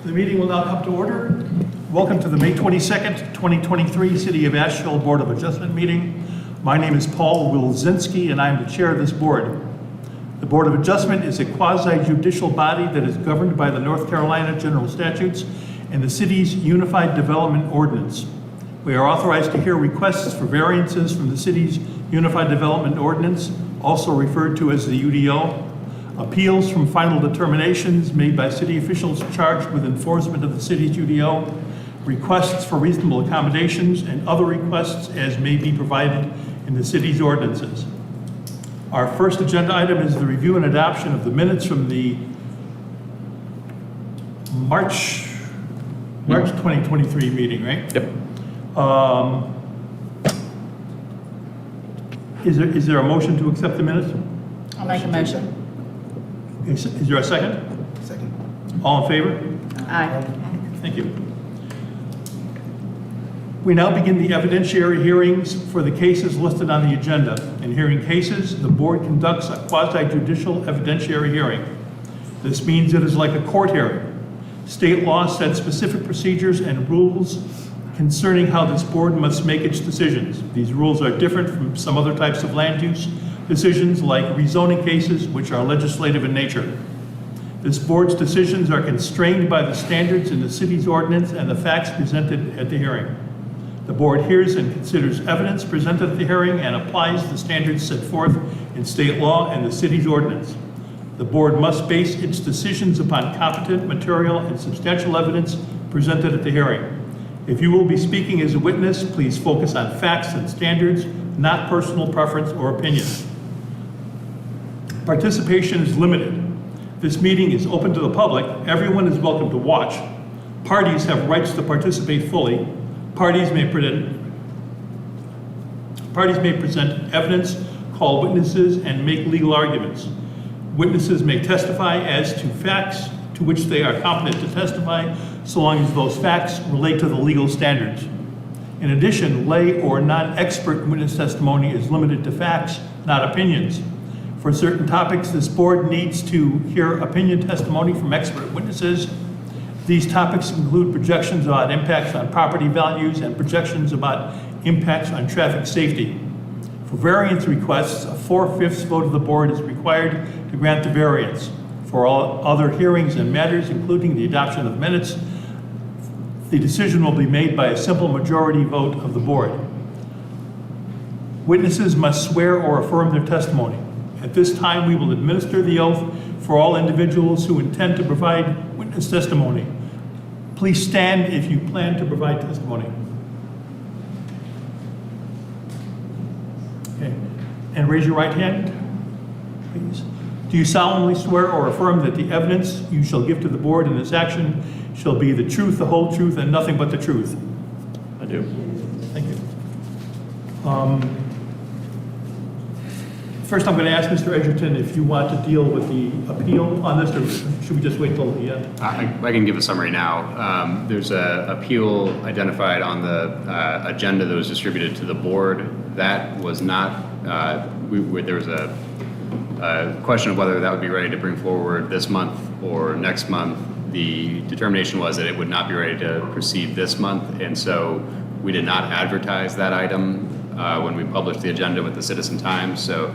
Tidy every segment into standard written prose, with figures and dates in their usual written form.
The meeting will now come to order. Welcome to the May 22nd, 2023 City of Asheville Board of Adjustment meeting. My name is Paul Wilczynski and I am the chair of this board. The Board of Adjustment is a quasi-judicial body that is governed by the North Carolina General Statutes and the city's Unified Development Ordinance. We are authorized to hear requests for variances from the city's Unified Development Ordinance, also referred to as the UDO, appeals from final determinations made by city officials charged with enforcement of the city's UDO, requests for reasonable accommodations, and other requests as may be provided in the city's ordinances. Our first agenda item is the review and adoption of the minutes from the March 2023 meeting, right? Yep. Is there a motion to accept the minutes? I'll make a motion. Is there a second? Second. All in favor? Aye. Thank you. We now begin the evidentiary hearings for the cases listed on the agenda. In hearing cases, the board conducts a quasi-judicial evidentiary hearing. This means it is like a court hearing. State law sets specific procedures and rules concerning how this board must make its decisions. These rules are different from some other types of land use decisions like rezoning cases, which are legislative in nature. This board's decisions are constrained by the standards in the city's ordinance and the facts presented at the hearing. The board hears and considers evidence presented at the hearing and applies the standards set forth in state law and the city's ordinance. The board must base its decisions upon competent material and substantial evidence presented at the hearing. If you will be speaking as a witness, please focus on facts and standards, not personal preference or opinion. Participation is limited. This meeting is open to the public. Everyone is welcome to watch. Parties have rights to participate fully. Parties may present evidence, call witnesses, and make legal arguments. Witnesses may testify as to facts to which they are competent to testify, so long as those facts relate to the legal standards. In addition, lay or non-expert witness testimony is limited to facts, not opinions. For certain topics, this board needs to hear opinion testimony from expert witnesses. These topics include projections about impacts on property values and projections about impacts on traffic safety. For variance requests, a 4/5 vote of the board is required to grant the variance. For all other hearings and matters, including the adoption of minutes, the decision will be made by a simple majority vote of the board. Witnesses must swear or affirm their testimony. At this time, we will administer the oath for all individuals who intend to provide witness testimony. Please stand if you plan to provide testimony. Okay, and raise your right hand, please. Do you solemnly swear or affirm that the evidence you shall give to the board in this action shall be the truth, the whole truth, and nothing but the truth? I do. Thank you. First, I'm going to ask Mr. Edgerton if you want to deal with the appeal on this, or should we just wait till the end? I can give a summary now. There's an appeal identified on the agenda that was distributed to the board. That was not, there was a question of whether that would be ready to bring forward this month or next month. The determination was that it would not be ready to proceed this month, and so we did not advertise that item when we published the agenda with the Citizen Times. So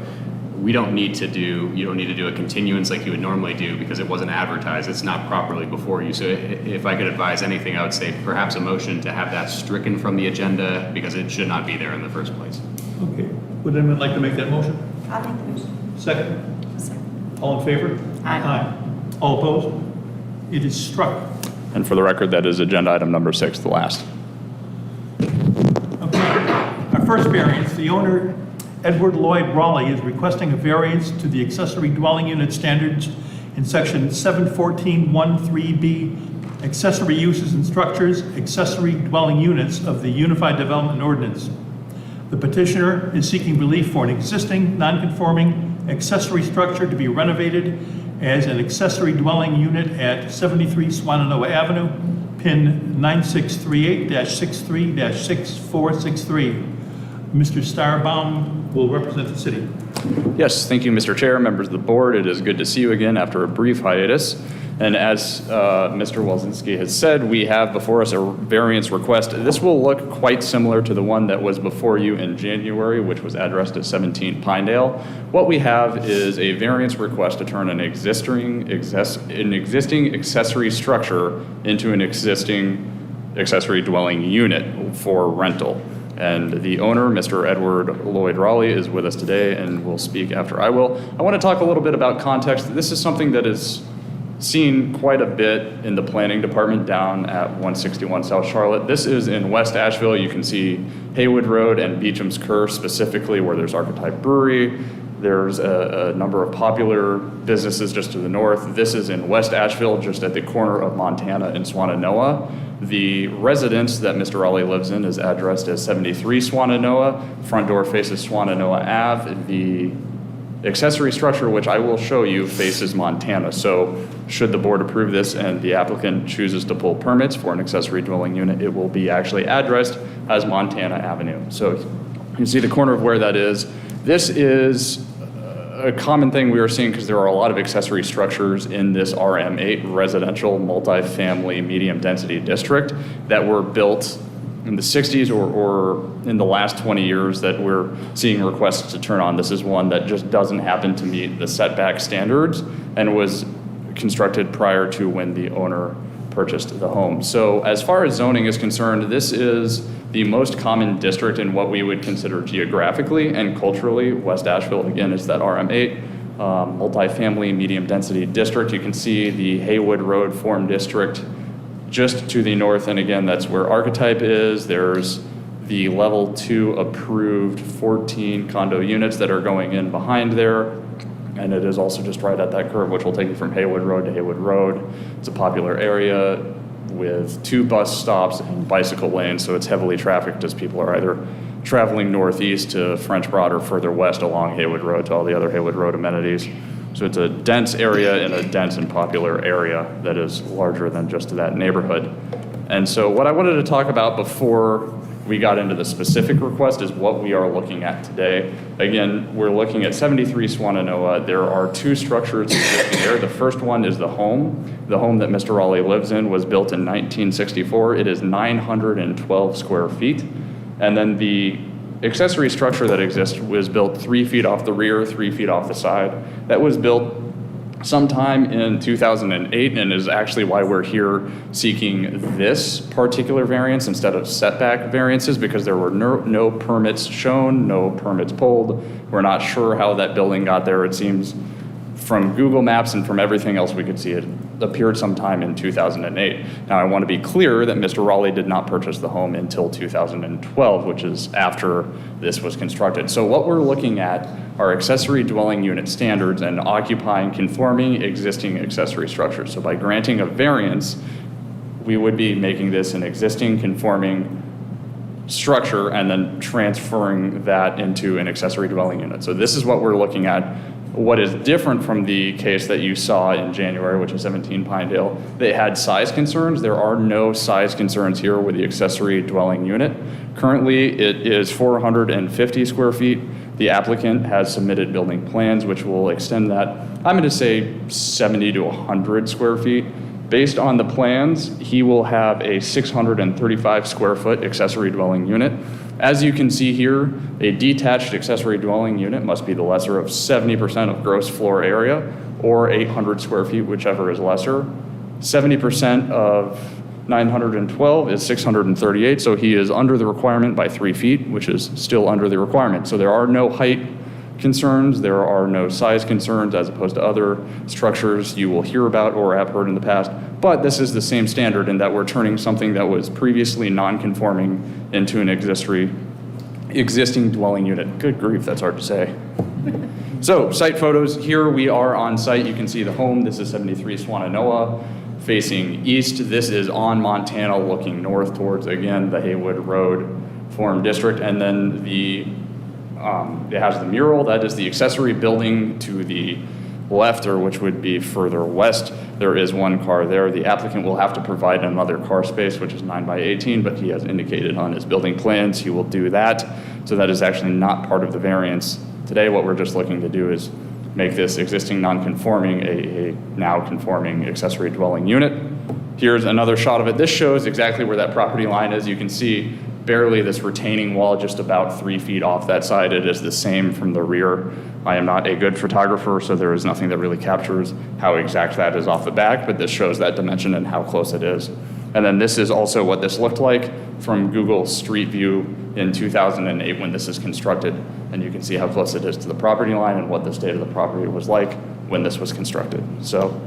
you don't need to do a continuance like you would normally do because it wasn't advertised. It's not properly before you. So if I could advise anything, I would say perhaps a motion to have that stricken from the agenda because it should not be there in the first place. Okay. Would anyone like to make that motion? I'll make the motion. Second? All in favor? Aye. All opposed? It is struck. And for the record, that is agenda item number 6, the last. Okay. Our first variance, the owner, Edward Lloyd Raleigh, is requesting a variance to the accessory dwelling unit standards in section 714(1)(3)B, accessory uses and structures, accessory dwelling units of the Unified Development Ordinance. The petitioner is seeking relief for an existing non-conforming accessory structure to be renovated as an accessory dwelling unit at 73 Swananoa Avenue, pin 9638-63-6463. Mr. Starbaum will represent the city. Yes, thank you, Mr. Chair, members of the board. It is good to see you again after a brief hiatus. And as Mr. Welzinski has said, we have before us a variance request. This will look quite similar to the one that was before you in January, which was addressed at 17 Pinedale. What we have is a variance request to turn an existing accessory structure into an existing accessory dwelling unit for rental. And the owner, Mr. Edward Lloyd Raleigh, is with us today and will speak after I will. I want to talk a little bit about context. This is something that is seen quite a bit in the planning department down at 161 South Charlotte. This is in West Asheville. You can see Haywood Road and Beecham's Curve specifically, where there's Archetype Brewery. There's a number of popular businesses just to the north. This is in West Asheville, just at the corner of Montana and Swannanoa. The residence that Mr. Raleigh lives in is addressed as 73 Swannanoa. Front door faces Swannanoa Ave. The accessory structure, which I will show you, faces Montana. So should the board approve this and the applicant chooses to pull permits for an accessory dwelling unit, it will be actually addressed as Montana Avenue. So you can see the corner of where that is. This is a common thing we are seeing because there are a lot of accessory structures in this RM8 residential multifamily medium density district that were built in the 60s or in the last 20 years that we're seeing requests to turn on. This is one that just doesn't happen to meet the setback standards and was constructed prior to when the owner purchased the home. So as far as zoning is concerned, this is the most common district in what we would consider geographically and culturally. West Asheville, again, is that RM8 multifamily medium density district. You can see the Haywood Road Form District just to the north, and again, that's where Archetype is. There's the level 2 approved 14 condo units that are going in behind there, and it is also just right at that curve, which will take you from Haywood Road to Haywood Road. It's a popular area with 2 bus stops and bicycle lanes, so it's heavily trafficked as people are either traveling northeast to French Broad or further west along Haywood Road to all the other Haywood Road amenities. So it's a dense area in a dense and popular area that is larger than just that neighborhood. And so what I wanted to talk about before we got into the specific request is what we are looking at today. Again, we're looking at 73 Swannanoa. There are 2 structures existing there. The first one is the home. The home that Mr. Raleigh lives in was built in 1964. It is 912 square feet. And then the accessory structure that exists was built 3 feet off the rear, 3 feet off the side. That was built sometime in 2008 and is actually why we're here seeking this particular variance instead of setback variances, because there were no permits shown, no permits pulled. We're not sure how that building got there. It seems from Google Maps and from everything else we could see, it appeared sometime in 2008. Now, I want to be clear that Mr. Raleigh did not purchase the home until 2012, which is after this was constructed. So what we're looking at are accessory dwelling unit standards and occupying conforming existing accessory structures. So by granting a variance, we would be making this an existing conforming structure and then transferring that into an accessory dwelling unit. So this is what we're looking at. What is different from the case that you saw in January, which is 17 Pinedale, they had size concerns. There are no size concerns here with the accessory dwelling unit. Currently, it is 450 square feet. The applicant has submitted building plans, which will extend that, I'm going to say 70 to 100 square feet. Based on the plans, he will have a 635 square foot accessory dwelling unit. As you can see here, a detached accessory dwelling unit must be the lesser of 70% of gross floor area or 800 square feet, whichever is lesser. 70% of 912 is 638, so he is under the requirement by 3 feet, which is still under the requirement. So there are no height concerns, there are no size concerns as opposed to other structures you will hear about or have heard in the past. But this is the same standard in that we're turning something that was previously non-conforming into an existing dwelling unit. Good grief, that's hard to say. So, site photos. Here we are on site. You can see the home. This is 73 Swannanoa facing east. This is on Montana looking north towards, again, the Haywood Road Form District. And then it has the mural. That is the accessory building to the left, or which would be further west. There is one car there. The applicant will have to provide another car space, which is 9 by 18, but he has indicated on his building plans he will do that. So that is actually not part of the variance. Today, what we're just looking to do is make this existing non-conforming a now conforming accessory dwelling unit. Here's another shot of it. This shows exactly where that property line is. You can see barely this retaining wall just about 3 feet off that side. It is the same from the rear. I am not a good photographer, so there is nothing that really captures how exact that is off the back, but this shows that dimension and how close it is. And then this is also what this looked like from Google Street View in 2008 when this is constructed. And you can see how close it is to the property line and what the state of the property was like when this was constructed. So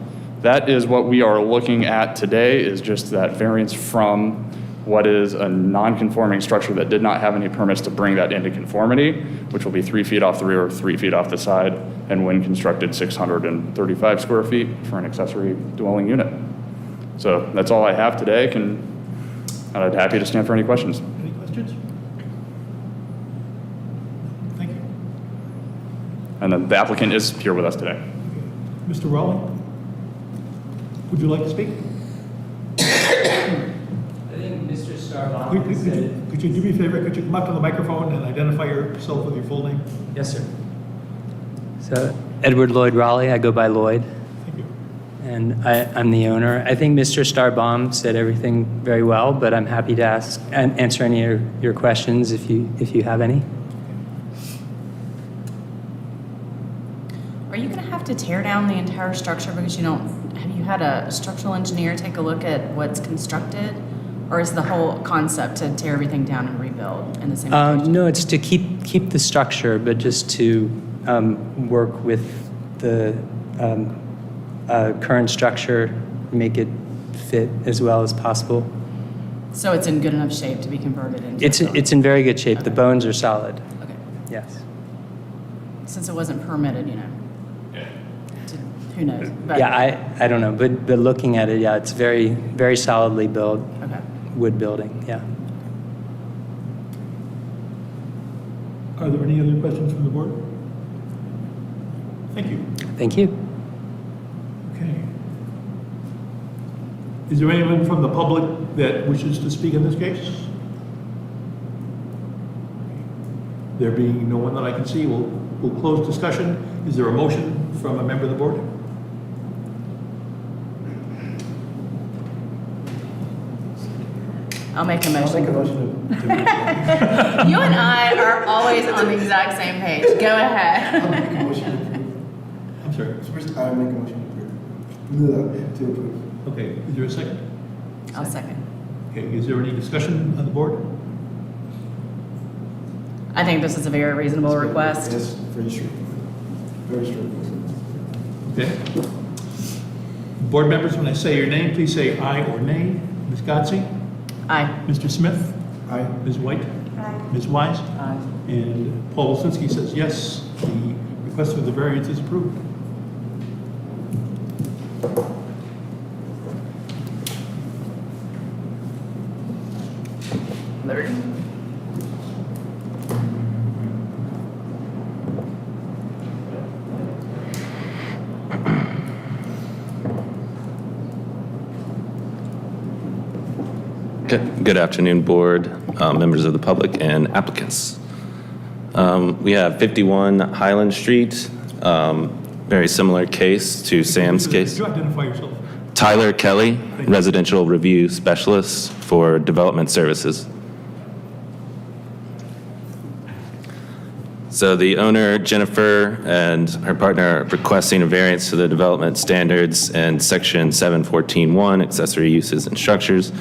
that is what we are looking at today, is just that variance from what is a non-conforming structure that did not have any permits to bring that into conformity, which will be 3 feet off the rear, 3 feet off the side, and when constructed, 635 square feet for an accessory dwelling unit. So that's all I have today. I'd be happy to stand for any questions. Any questions? Thank you. And then the applicant is here with us today. Mr. Rowley, would you like to speak? I think Mr. Starbottom said. Could you do me a favor? Could you come up to the microphone and identify yourself with your full name? Yes, sir. So, Edward Lloyd Raleigh, I go by Lloyd, Thank you. and I'm the owner. I think Mr. Starbottom said everything very well, but I'm happy to answer any of your questions if you have any. Are you going to have to tear down the entire structure because have you had a structural engineer take a look at what's constructed? Or is the whole concept to tear everything down and rebuild in the same location? No, it's to keep the structure, but just to work with the current structure, make it fit as well as possible. So it's in good enough shape to be converted into It's in very good shape. The Okay. bones are solid. Okay. Yes. Since it wasn't permitted, who knows? But, Yeah, I don't know, but looking at it, yeah, it's very, very solidly built Okay. wood building, yeah. Are there any other questions from the board? Thank you. Thank you. Okay. Is there anyone from the public that wishes to speak in this case? There being no one that I can see, we'll close discussion. Is there a motion from a member of the board? I'll make a I'll motion. make a motion to You and I are always on the exact same page. Go ahead. I'll make a motion to approve. I'm sorry. First, I make a motion to approve. To approve. Okay, is there a second? I'll second. Okay, is there any discussion on the board? I think this is a very reasonable request. Yes, very straightforward. Very straightforward. Okay. Board members, when I say your name, please say aye or nay. Ms. Godsey? Aye. Mr. Smith? Aye. Ms. White? Ms. Wise? Aye. And Paul Wilsinski says yes. The request for the variance is approved. Liberty. Good afternoon, board, members of the public, and applicants. We have 51 Highland Street, very similar case to Sam's Could case. you identify yourself? Tyler Kelly, residential review specialist for development services. So the owner, Jennifer, and her partner are requesting a variance to the development standards and section 714.1, accessory uses and structures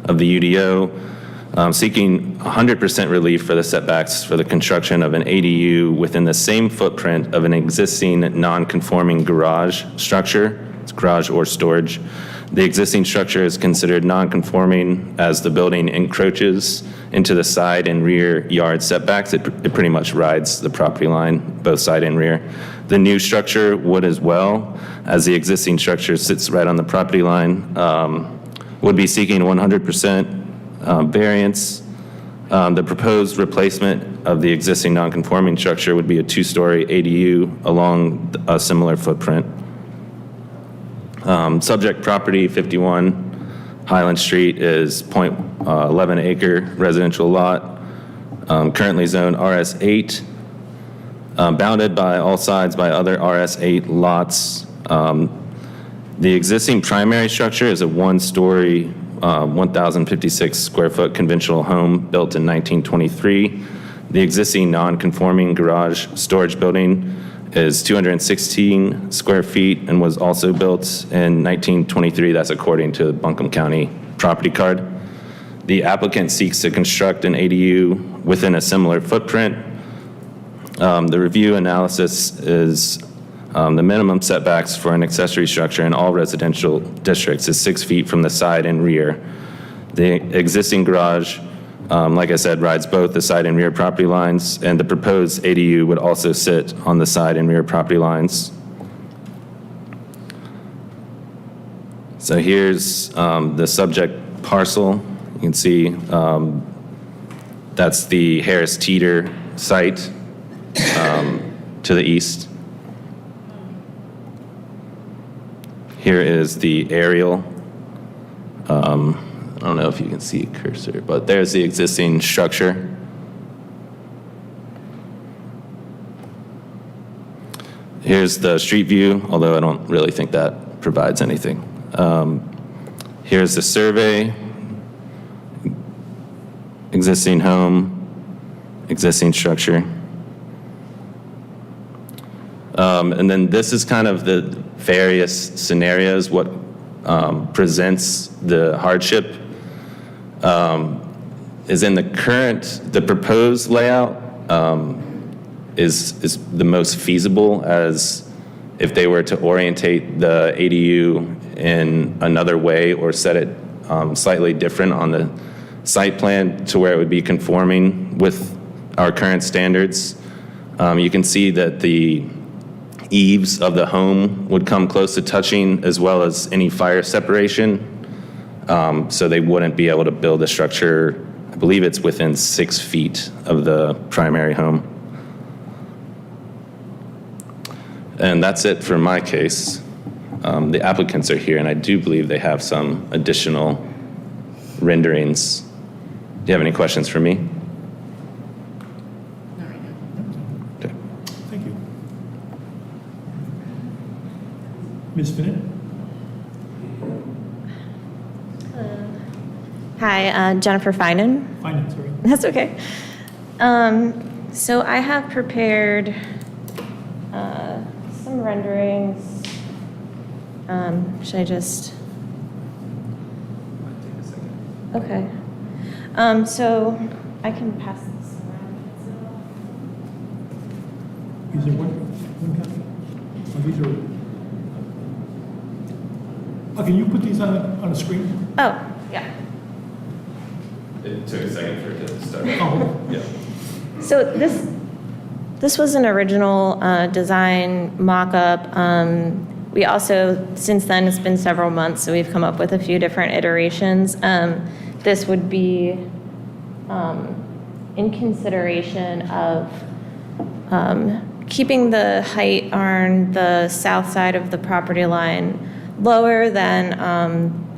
of the UDO, seeking 100% relief for the setbacks for the construction of an ADU within the same footprint of an existing non-conforming garage structure. It's garage or storage. The existing structure is considered non-conforming as the building encroaches into the side and rear yard setbacks. It pretty much rides the property line, both side and rear. The new structure would as well, as the existing structure sits right on the property line, would be seeking 100% variance. The proposed replacement of the existing non-conforming structure would be a 2-story ADU along a similar footprint. Subject property 51 Highland Street is 0.11 acre residential lot, currently zoned RS8. bounded by all sides by other RS8 lots. The existing primary structure is a one-story, 1,056 square foot conventional home built in 1923. The existing non-conforming garage storage building is 216 square feet and was also built in 1923. That's according to the Buncombe County property card. The applicant seeks to construct an ADU within a similar footprint. The review analysis is the minimum setbacks for an accessory structure in all residential districts is 6 feet from the side and rear. The existing garage, like I said, rides both the side and rear property lines, and the proposed ADU would also sit on the side and rear property lines. So here's the subject parcel. You can see that's the Harris Teeter site to the east. Here is the aerial. I don't know if you can see a cursor, but there's the existing structure. Here's the street view, although I don't really think that provides anything. Here's the survey. Existing home, existing structure. And then this is kind of the various scenarios, what presents the hardship is in the proposed layout is the most feasible, as if they were to orientate the ADU in another way or set it slightly different on the site plan to where it would be conforming with our current standards. You can see that the eaves of the home would come close to touching, as well as any fire separation. So they wouldn't be able to build a structure, I believe it's within 6 feet of the primary home. And that's it for my case. The applicants are here, and I do believe they have some additional renderings. Do you have any questions for me? Not right now. Okay. Thank you. Ms. Finette? Hi, Jennifer Finan. Finance, sorry. That's okay. So I have prepared some renderings. Should I just? Okay. So I can pass this around. Is there one copy? Oh, these are, can you put these on a screen? Oh, yeah. It took a second for it to start. Oh, Yeah. So this was an original design mock-up. We also, since then, it's been several months, so we've come up with a few different iterations. This would be in consideration of keeping the height on the south side of the property line lower than,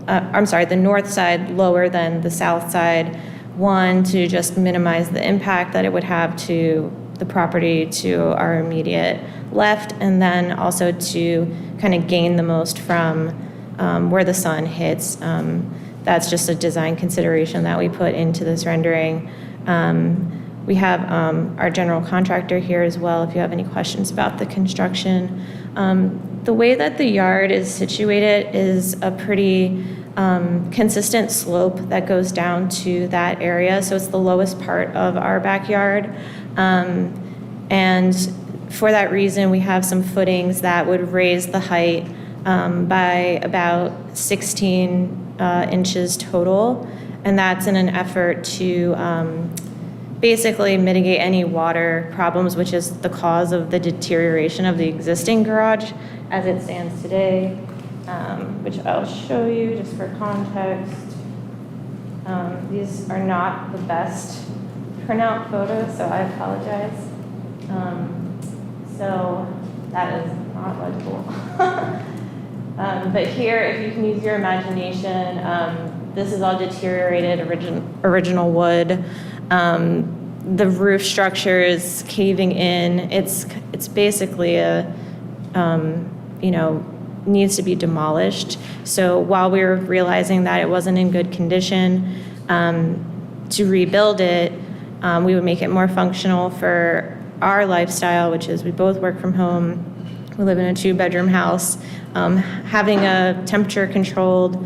the north side lower than the south side. One, to just minimize the impact that it would have to the property to our immediate left, and then also to kind of gain the most from where the sun hits. That's just a design consideration that we put into this rendering. We have our general contractor here as well if you have any questions about the construction. The way that the yard is situated is a pretty consistent slope that goes down to that area. So it's the lowest part of our backyard. And for that reason, we have some footings that would raise the height by about 16 inches total. And that's in an effort to basically mitigate any water problems, which is the cause of the deterioration of the existing garage as it stands today, which I'll show you just for context. These are not the best printout photos, so I apologize. So that is not legible. But here, if you can use your imagination, this is all deteriorated original wood. the roof structure is caving in. It's basically needs to be demolished. So while we were realizing that it wasn't in good condition, to rebuild it, we would make it more functional for our lifestyle, which is we both work from home. We live in a 2-bedroom house. Having a temperature-controlled,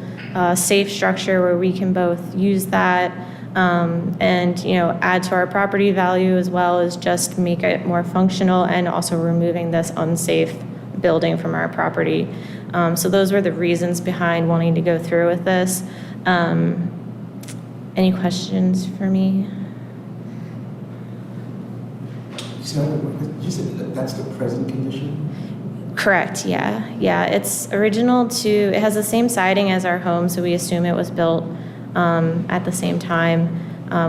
safe structure where we can both use that and add to our property value, as well as just make it more functional, and also removing this unsafe building from our property. So those were the reasons behind wanting to go through with this. Any questions for me? So, you said that's the present condition? Correct, yeah. Yeah, it's it has the same siding as our home, so we assume it was built at the same time,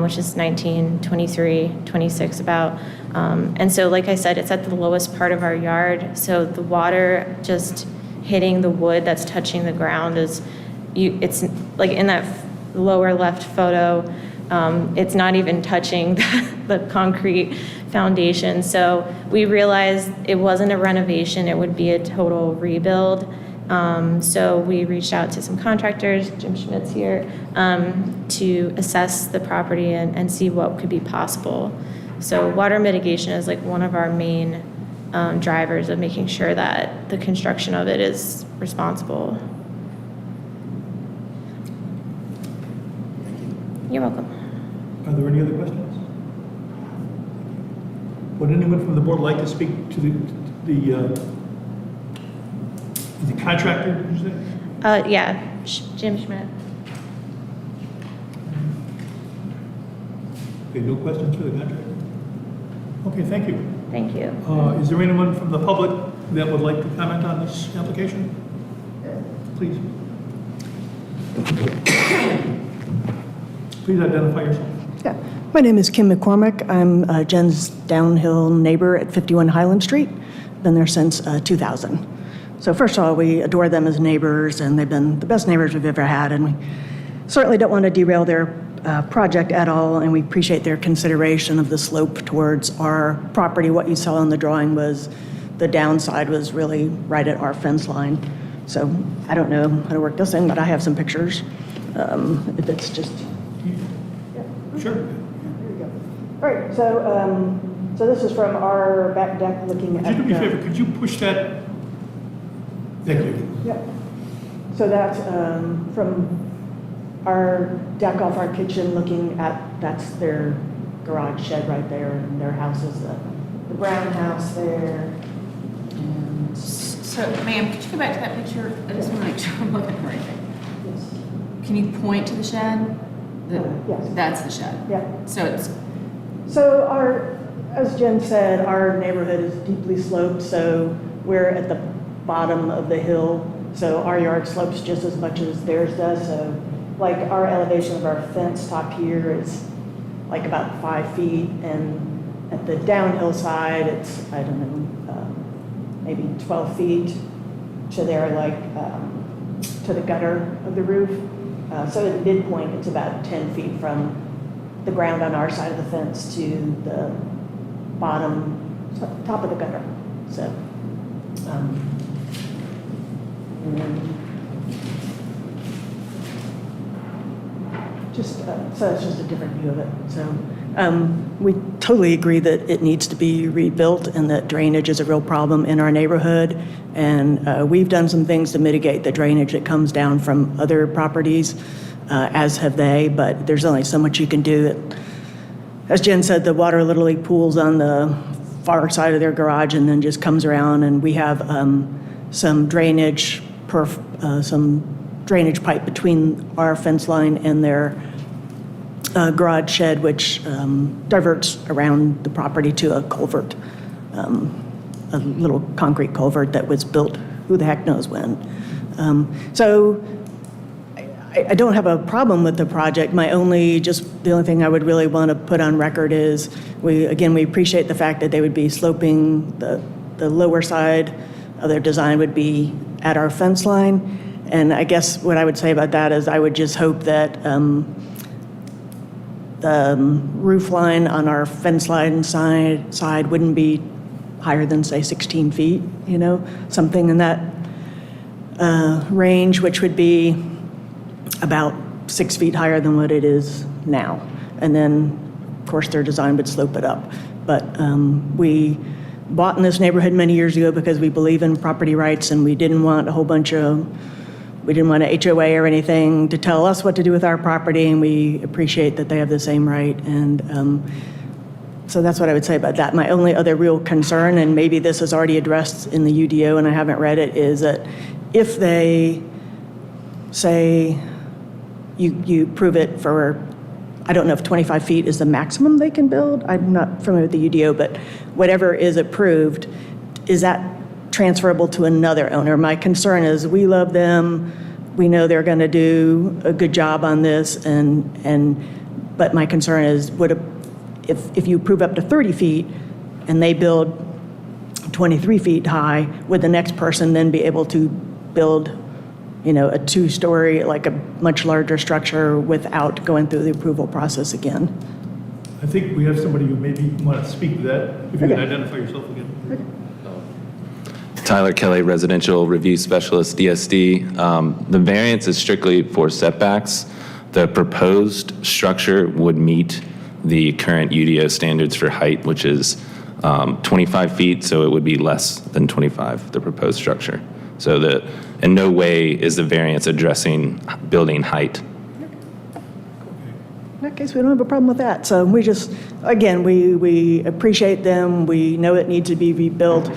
which is 1923, 26 about. And so, like I said, it's at the lowest part of our yard, so the water just hitting the wood that's touching the ground it's like in that lower left photo, it's not even touching the concrete foundation. So we realized it wasn't a renovation, it would be a total rebuild. So we reached out to some contractors, Jim Schmidt's here, to assess the property and see what could be possible. So water mitigation is like one of our main drivers of making sure that the construction of it is responsible. You're welcome. Are there any other questions? Would anyone from the board like to speak to the contractor, did you say? Yeah, Jim Schmidt. Okay, no questions for the contractor? Okay, thank you. Thank you. Is there anyone from the public that would like to comment on this application? Please. Please identify yourself. Yeah. My name is Kim McCormick. I'm Jen's downhill neighbor at 51 Highland Street. Been there since 2000. So first of all, we adore them as neighbors, and they've been the best neighbors we've ever had, and we certainly don't want to derail their project at all, and we appreciate their consideration of the slope towards our property. What you saw in the drawing was the downside was really right at our fence line. So I don't know how to work this in, but I have some pictures. If it's just... Sure. There you go. All right, so this is from our back deck looking at... Could you do me a favor, could you push that? Thank you. Yeah. So that's from our deck off our kitchen looking at, that's their garage shed right there, and their house is the brown house there. And So, ma'am, could you go back to that picture? I just want to make sure I'm looking at the right thing. yes, Can you point to the shed? Yes. That's the shed. yeah. So it's, So as Jen said, our neighborhood is deeply sloped, so we're at the bottom of the hill. So our yard slopes just as much as theirs does. So like our elevation of our fence top here is like about 5 feet. And at the downhill side, it's, I don't know, maybe 12 feet to their to the gutter of the roof. So at midpoint, it's about 10 feet from the ground on our side of the fence to the bottom, top of the gutter. So, and then so it's just a different view of it. So we totally agree that it needs to be rebuilt and that drainage is a real problem in our neighborhood. And we've done some things to mitigate the drainage that comes down from other properties, as have they, but there's only so much you can do. As Jen said, the water literally pools on the far side of their garage and then just comes around, and we have some drainage pipe between our fence line and their garage shed, which diverts around the property to a culvert, a little concrete culvert that was built who the heck knows when. So I don't have a problem with the project. The only thing I would really want to put on record is we appreciate the fact that they would be sloping the lower side of their design would be at our fence line. And I guess what I would say about that is I would just hope that roof line on our fence line side wouldn't be higher than, say, 16 feet, you know, something in that range, which would be about 6 feet higher than what it is now. And then, of course, their design would slope it up. But we bought in this neighborhood many years ago because we believe in property rights, and we didn't want we didn't want a HOA or anything to tell us what to do with our property, and we appreciate that they have the same right. And so that's what I would say about that. My only other real concern, and maybe this is already addressed in the UDO and I haven't read it, is that if they say you prove it for, I don't know if 25 feet is the maximum they can build. I'm not familiar with the UDO, but whatever is approved, is that transferable to another owner? My concern is we love them. We know they're going to do a good job on this, but my concern is if you approve up to 30 feet and they build 23 feet high, would the next person then be able to build, you know, a 2-story, like a much larger structure without going through the approval process again? I think we have somebody who maybe want to speak to that, if you can Okay. identify yourself again. Tyler Kelly, Residential Review Specialist, DSD. The variance is strictly for setbacks. The proposed structure would meet the current UDO standards for height, which is 25 feet, so it would be less than 25, the proposed structure. So in no way is the variance addressing building height. In that case, we don't have a problem with that. So we just, again, we appreciate them. We know it needs to be rebuilt.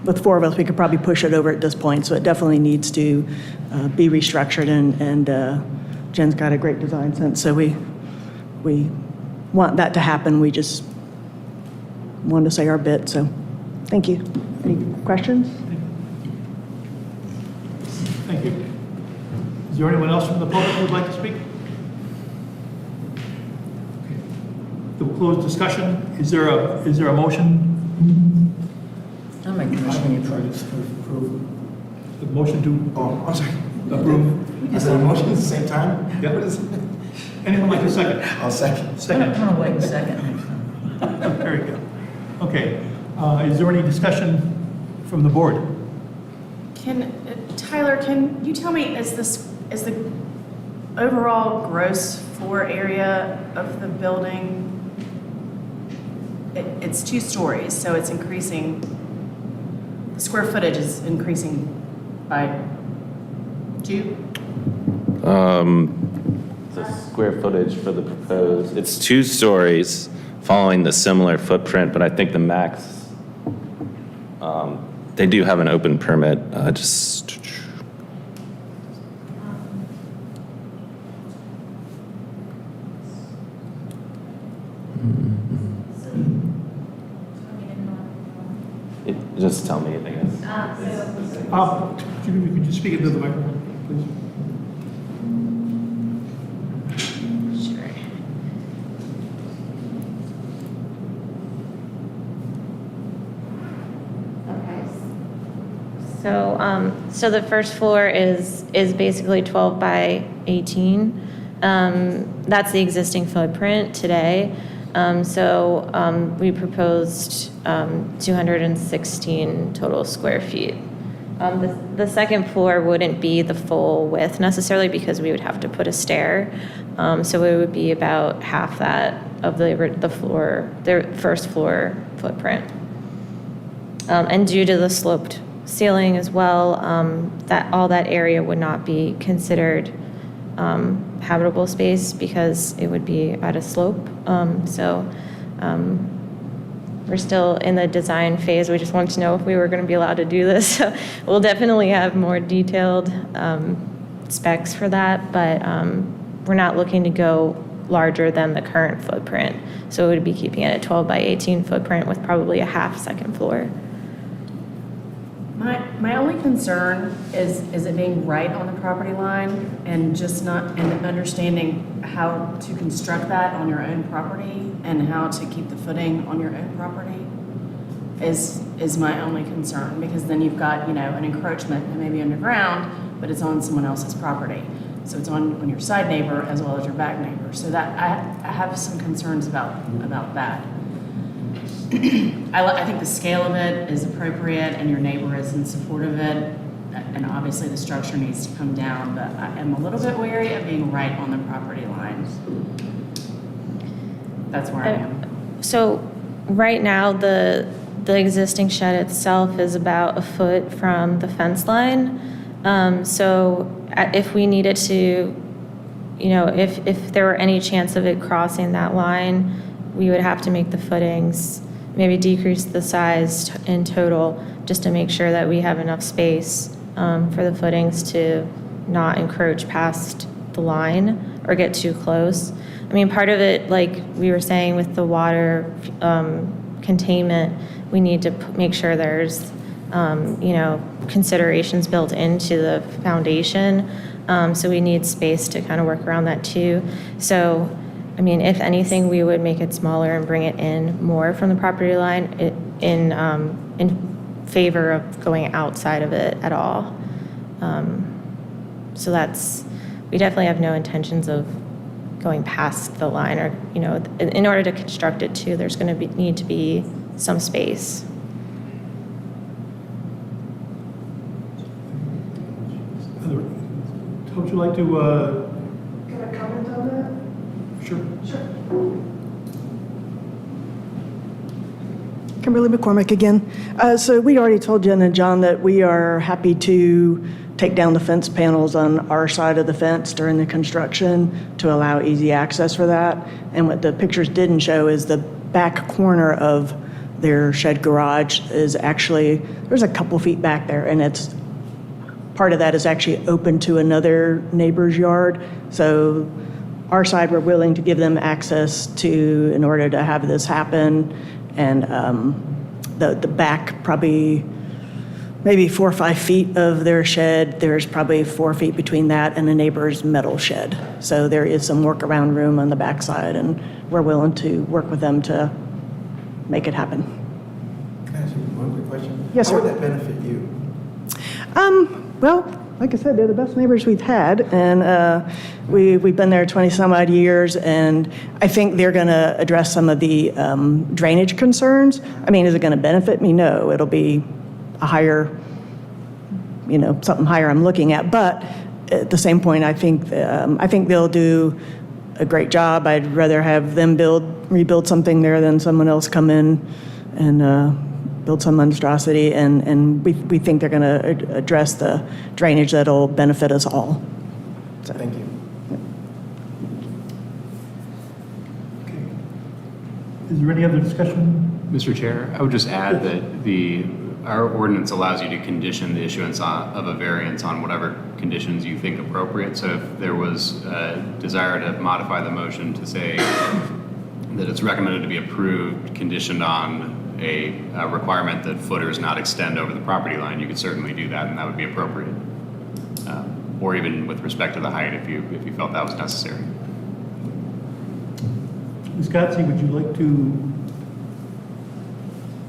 With 4 of us, we could probably push it over at this point. So it definitely needs to be restructured. And Jen's got a great design sense. So we want that to happen. We just wanted to say our bit. So thank you. Any questions? Thank you. Is there anyone else from the public who would like to speak? Okay. We'll close discussion. Is there a motion? I'll make the motion to approve. The motion to Oh, I'm sorry. approve? I said motion at the same time? Yeah. What is it? Anyone like a second? I'll second. I'm Second. going to wait a second next time. Very good. Okay. Is there any discussion from the board? Tyler, can you tell me, is the overall gross floor area of the building, it's 2 stories, so it's increasing, the square footage is increasing by 2? The square footage for the proposed, it's 2 stories following the similar footprint, but I think the max, they do have an open permit, just tell me, I guess. Could you speak into the microphone, please? So the first floor is basically 12 by 18. That's the existing footprint today. We proposed 216 total square feet. The second floor wouldn't be the full width necessarily because we would have to put a stair. So it would be about half that of the first floor footprint. And due to the sloped ceiling as well, all that area would not be considered habitable space because it would be at a slope. We're still in the design phase. We just wanted to know if we were going to be allowed to do this. So we'll definitely have more detailed specs for that, but we're not looking to go larger than the current footprint. So it would be keeping it at 12 by 18 footprint with probably a half second floor. My only concern is it being right on the property line and just not, and understanding how to construct that on your own property and how to keep the footing on your own property is my only concern, because then you've got, an encroachment that may be underground, but it's on someone else's property. So it's on your side neighbor as well as your back neighbor. So that, I have some concerns about that. I think the scale of it is appropriate and your neighbor is in support of it. And obviously the structure needs to come down, but I am a little bit wary of being right on the property lines. That's where I am. So right now, the existing shed itself is about a foot from the fence line. So if we needed to, if there were any chance of it crossing that line, we would have to make the footings, maybe decrease the size in total, just to make sure that we have enough space for the footings to not encroach past the line or get too close. I mean, part of it, like we were saying with the water containment, we need to make sure there's, considerations built into the foundation. So we need space to kind of work around that too. So, I mean, if anything, we would make it smaller and bring it in more from the property line in favor of going outside of it at all. So we definitely have no intentions of going past the line, or, in order to construct it too, there's going to need to be some space. Would you like to, Can I comment on that? sure. Kimberly McCormick again. So we already told Jen and John that we are happy to take down the fence panels on our side of the fence during the construction to allow easy access for that. And what the pictures didn't show is the back corner of their shed garage is actually, there's a couple feet back there, and it's, part of that is actually open to another neighbor's yard. So our side, we're willing to give them access to, in order to have this happen. And the back, probably maybe 4 or 5 feet of their shed, there's probably 4 feet between that and a neighbor's metal shed. So there is some workaround room on the backside, and we're willing to work with them to make it happen. Can I ask you one quick question? Yes, sir. How would that benefit you? Well, like I said, they're the best neighbors we've had, and we've been there 20 some odd years, and I think they're going to address some of the drainage concerns. I mean, is it going to benefit me? No, it'll be a higher, something higher I'm looking at. But at the same point, I think they'll do a great job. I'd rather have them rebuild something there than someone else come in and build some monstrosity, and we think they're going to address the drainage that'll benefit us all. So. Thank you. Is there any other discussion? Mr. Chair, I would just add that our ordinance allows you to condition the issuance of a variance on whatever conditions you think appropriate. So if there was a desire to modify the motion to say that it's recommended to be approved conditioned on a requirement that footers not extend over the property line, you could certainly do that, and that would be appropriate. Or even with respect to the height, if you felt that was necessary. Ms. Gotze, would you like to,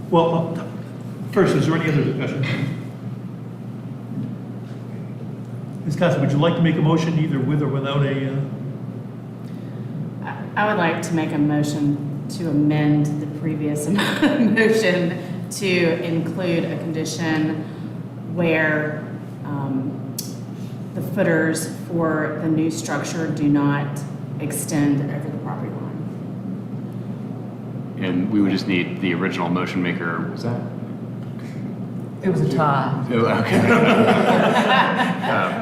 well, first, is there any other discussion? Ms. Gotze, would you like to make a motion either with or without a, I would like to make a motion to amend the previous motion to include a condition where the footers for the new structure do not extend over the property line. And we would just need the original motion maker, was that? It was a tie. Oh, okay.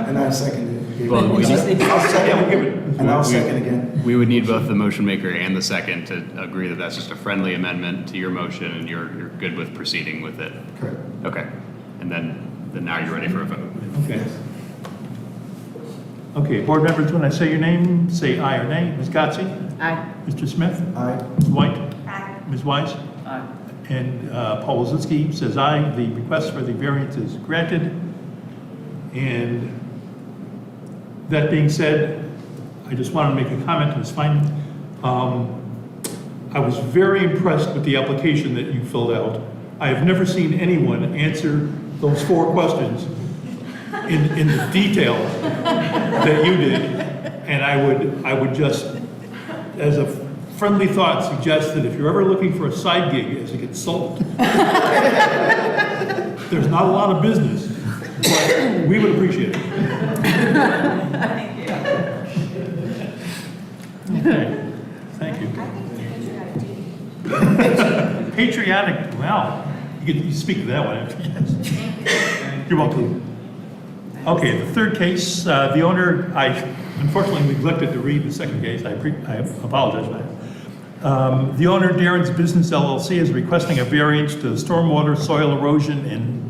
And I second it. Well, we I'll just- second yeah, we'll give it. And I'll second again. We would need both the motion maker and the second to agree that that's just a friendly amendment to your motion and you're good with proceeding with it. Correct. Okay. And then now you're ready for a vote. Okay. Okay, board members, when I say your name, say aye or nay. Ms. Gotze? Aye. Mr. Smith? Aye. Ms. White? Aye. Ms. Wise? Aye. And Paul Wozinski says aye. The request for the variance is granted. And that being said, I just wanted to make a comment, and it's fine. I was very impressed with the application that you filled out. I have never seen anyone answer those 4 questions in the detail that you did. And I would just, as a friendly thought, suggest that if you're ever looking for a side gig as a consultant, there's not a lot of business, but we would appreciate it. Okay, thank you. Patriotic, well, you speak to that one. Yes. You're welcome. Okay, the third case, the owner, I unfortunately neglected to read the second case. I apologize for that. The owner, Darren's Business LLC, is requesting a variance to the stormwater, soil erosion, and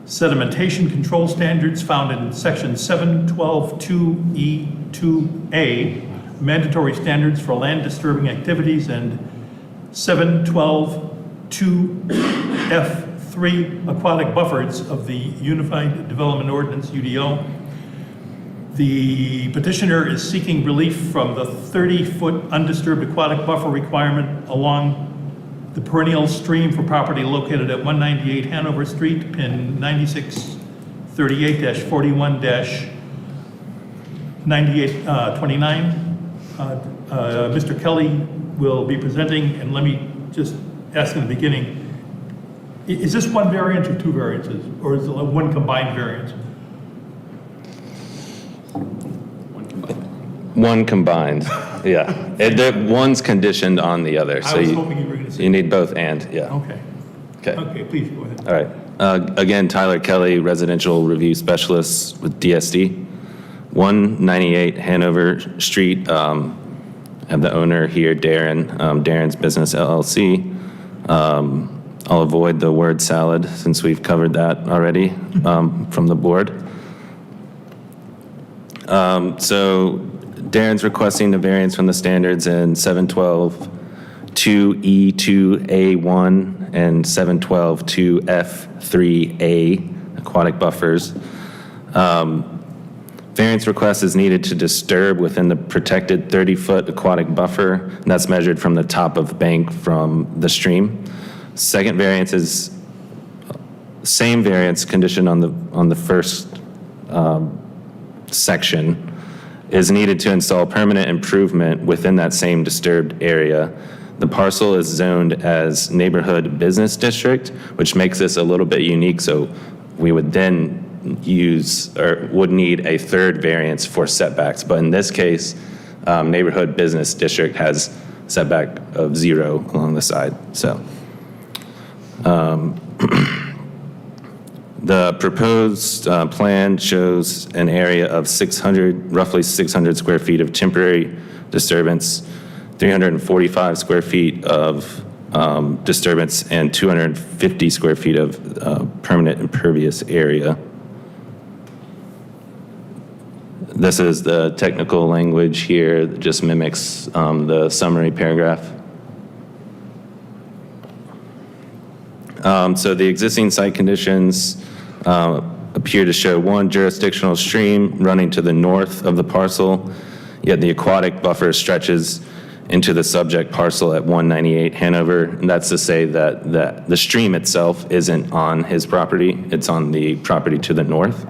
sedimentation control standards found in section 712-2E2A, mandatory standards for land disturbing activities, and 712-2F3 aquatic buffers of the Unified Development Ordinance, UDO. The petitioner is seeking relief from the 30-foot undisturbed aquatic buffer requirement along the perennial stream for property located at 198 Hanover Street, pin 9638-41-9829. Mr. Kelly will be presenting, and let me just ask in the beginning, is this one variance or two variances, or is it one combined variance? One combined, yeah. One's conditioned on the other, so I was hoping you were going to say. you need both and, yeah. Okay. Okay. Okay, please go ahead. All right. Again, Tyler Kelly, Residential Review Specialist with DSD. 198 Hanover Street. Have the owner here, Darren, Darren's Business LLC. I'll avoid the word salad since we've covered that already from the board. So Darren's requesting the variance from the standards in 712-2E2A1 and 712-2F3A aquatic buffers. Variance request is needed to disturb within the protected 30-foot aquatic buffer, and that's measured from the top of bank from the stream. Second variance is same variance conditioned on the first section is needed to install permanent improvement within that same disturbed area. The parcel is zoned as neighborhood business district, which makes this a little bit unique. So we would then would need a third variance for setbacks. But in this case, neighborhood business district has setback of 0 along the side. So the proposed plan shows an area of roughly 600 square feet of temporary disturbance, 345 square feet of disturbance, and 250 square feet of permanent impervious area. This is the technical language here that just mimics the summary paragraph. So the existing site conditions appear to show one jurisdictional stream running to the north of the parcel, yet the aquatic buffer stretches into the subject parcel at 198 Hanover. And that's to say that the stream itself isn't on his property, it's on the property to the north.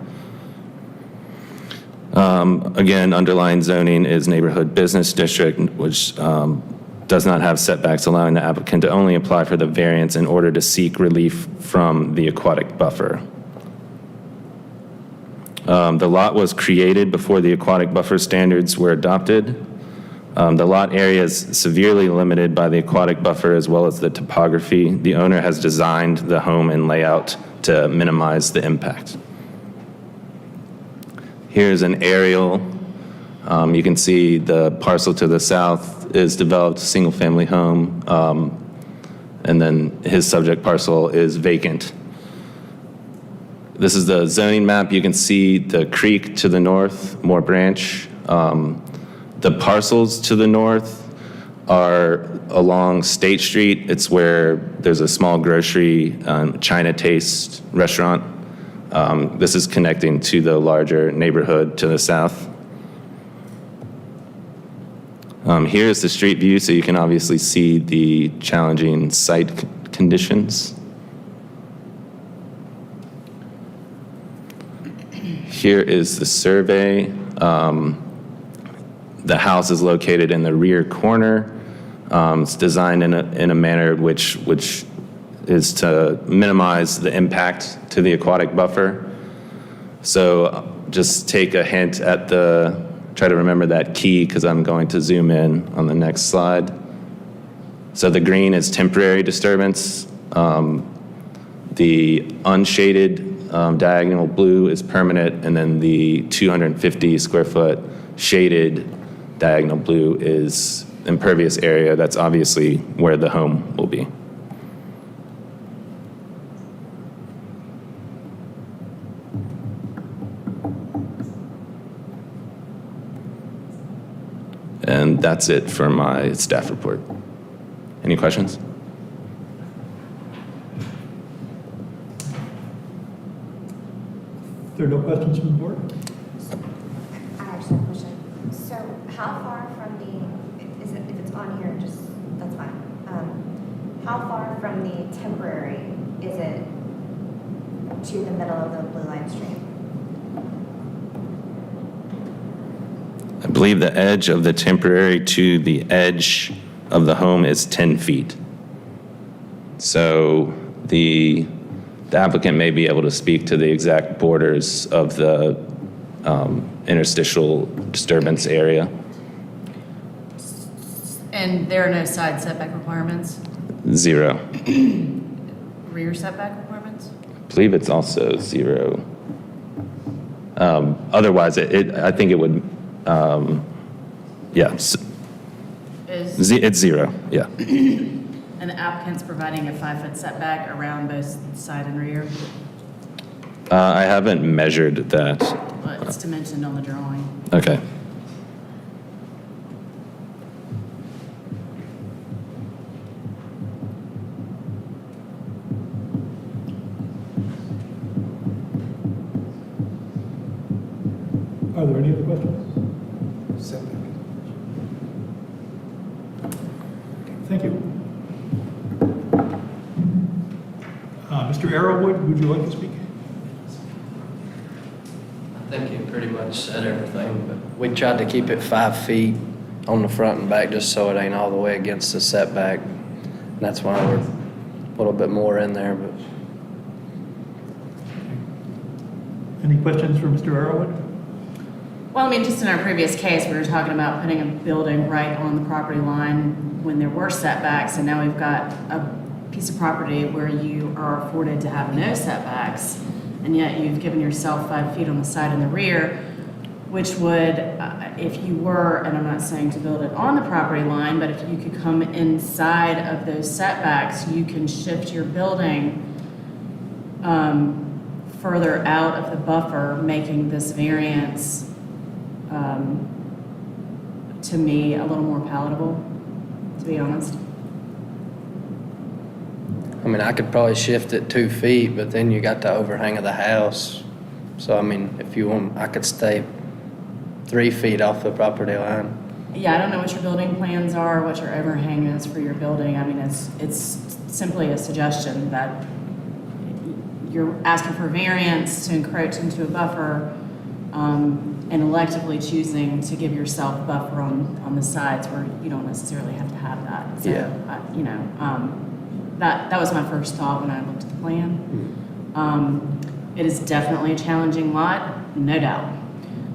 Again, underlying zoning is neighborhood business district, which does not have setbacks, allowing the applicant to only apply for the variance in order to seek relief from the aquatic buffer. The lot was created before the aquatic buffer standards were adopted. The lot area is severely limited by the aquatic buffer as well as the topography. The owner has designed the home and layout to minimize the impact. Here's an aerial. You can see the parcel to the south is developed single-family home, and then his subject parcel is vacant. This is the zoning map. You can see the creek to the north, Moore Branch. The parcels to the north are along State Street. It's where there's a small grocery, China Taste restaurant. This is connecting to the larger neighborhood to the south. Here's the street view, so you can obviously see the challenging site conditions. Here is the survey. The house is located in the rear corner. It's designed in a manner which is to minimize the impact to the aquatic buffer. So just take a hint at try to remember that key because I'm going to zoom in on the next slide. So the green is temporary disturbance. The unshaded diagonal blue is permanent, and then the 250 square foot shaded diagonal blue is impervious area. That's obviously where the home will be. And that's it for my staff report. Any questions? There are no questions from the board? I actually have a question. So how far from if it's on here, just, that's fine. How far from the temporary is it to the middle of the blue line stream? I believe the edge of the temporary to the edge of the home is 10 feet. So the applicant may be able to speak to the exact borders of the interstitial disturbance area. And there are no side setback requirements? 0. Rear setback requirements? I believe it's also 0. Otherwise, I think it would, yeah, it's 0, yeah. And the applicant's providing a 5-foot setback around both side and rear? I haven't measured that. But it's dimensioned on the drawing. Okay. Are there any other questions? Septic. Thank you. Mr. Arrowwood, would you like to speak? I think you pretty much said everything, but we tried to keep it 5 feet on the front and back just so it ain't all the way against the setback. And that's why we're a little bit more in there, but Any questions for Mr. Arrowwood? Well, I mean, just in our previous case, we were talking about putting a building right on the property line when there were setbacks, and now we've got a piece of property where you are afforded to have no setbacks, and yet you've given yourself 5 feet on the side and the rear, which would, if you were, and I'm not saying to build it on the property line, but if you could come inside of those setbacks, you can shift your building further out of the buffer, making this variance to me a little more palatable, to be honest. I mean, I could probably shift it 2 feet, but then you got the overhang of the house. So, I mean, if you want, I could stay 3 feet off the property line. Yeah, I don't know what your building plans are, what your overhang is for your building. I mean, it's simply a suggestion that you're asking for variance to encroach into a buffer, and electively choosing to give yourself buffer on the sides where you don't necessarily have to have that. So, Yeah. you know, that was my first thought when I looked at the plan. It is definitely a challenging lot, no doubt.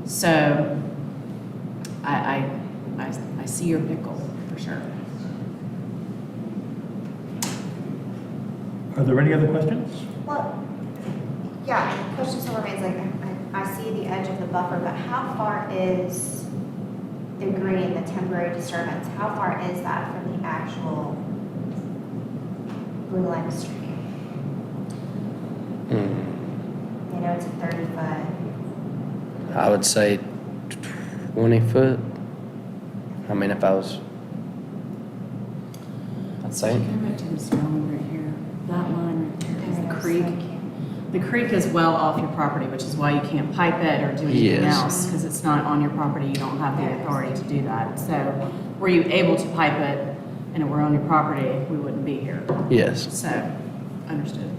So I see your pickle for sure. Are there any other questions? Well, yeah, the question still remains, like, I see the edge of the buffer, but how far is the green, the temporary disturbance, how far is that from the actual blue line stream? You know, it's a 30-foot. I would say 20 foot. I mean, if I was, I'd say. Go back to this drawing right here. That line right there is the creek. The creek is well off your property, which is why you can't pipe it or do anything Yes. else, because it's not on your property. You don't have the authority to do that. So were you able to pipe it and it were on your property, we wouldn't be here. Yes. So, understood.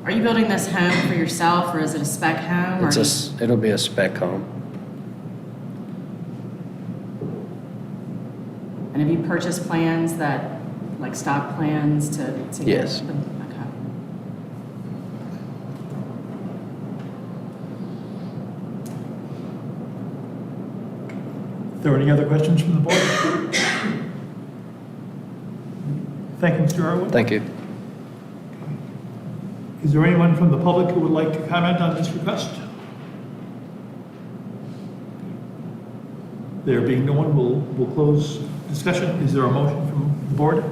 Are you building this home for yourself, or is it a spec home? Or It'll be a spec home. And have you purchased plans that, like stock plans to get Yes. them? Okay. Are there any other questions from the board? Thank you, Mr. Arwood. Thank you. Is there anyone from the public who would like to comment on this request? There being no one, we'll close discussion. Is there a motion from the board?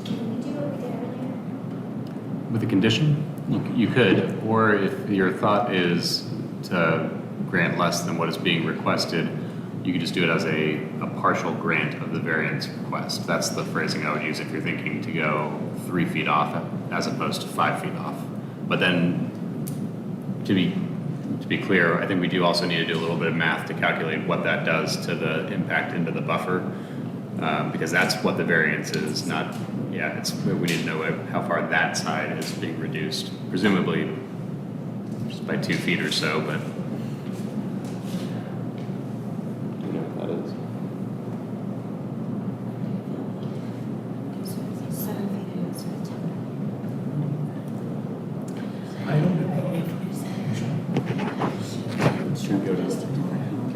Can we do what we did earlier? With a condition, you could, or if your thought is to grant less than what is being requested, you could just do it as a partial grant of the variance request. That's the phrasing I would use if you're thinking to go 3 feet off as opposed to 5 feet off. But then, to be clear, I think we do also need to do a little bit of math to calculate what that does to the impact into the buffer, because that's what the variance is, not, yeah, we need to know how far that side is being reduced, presumably just by 2 feet or so, but. Do you know what that is? 7 feet in September. I don't know. Can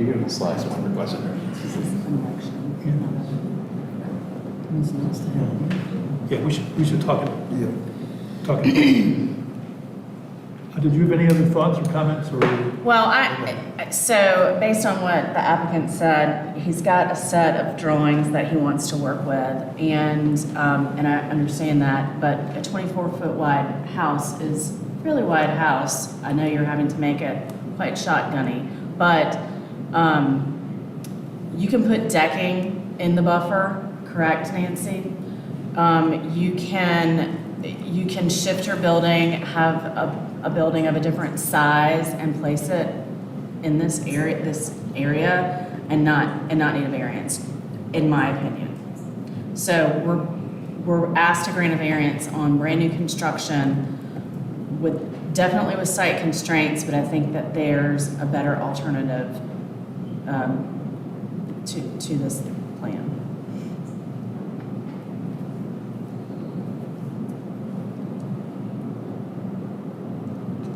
you go to the slides one requested? Yeah, we should talk it. Yeah. Talk it. Did you have any other thoughts or comments or? Well, so based on what the applicant said, he's got a set of drawings that he wants to work with, and I understand that, but a 24-foot wide house is a really wide house. I know you're having to make it quite shotgunny, but you can put decking in the buffer, correct, Nancy? You can shift your building, have a building of a different size and place it in this area and not need a variance, in my opinion. So we're asked to grant a variance on brand new construction definitely with site constraints, but I think that there's a better alternative to this plan.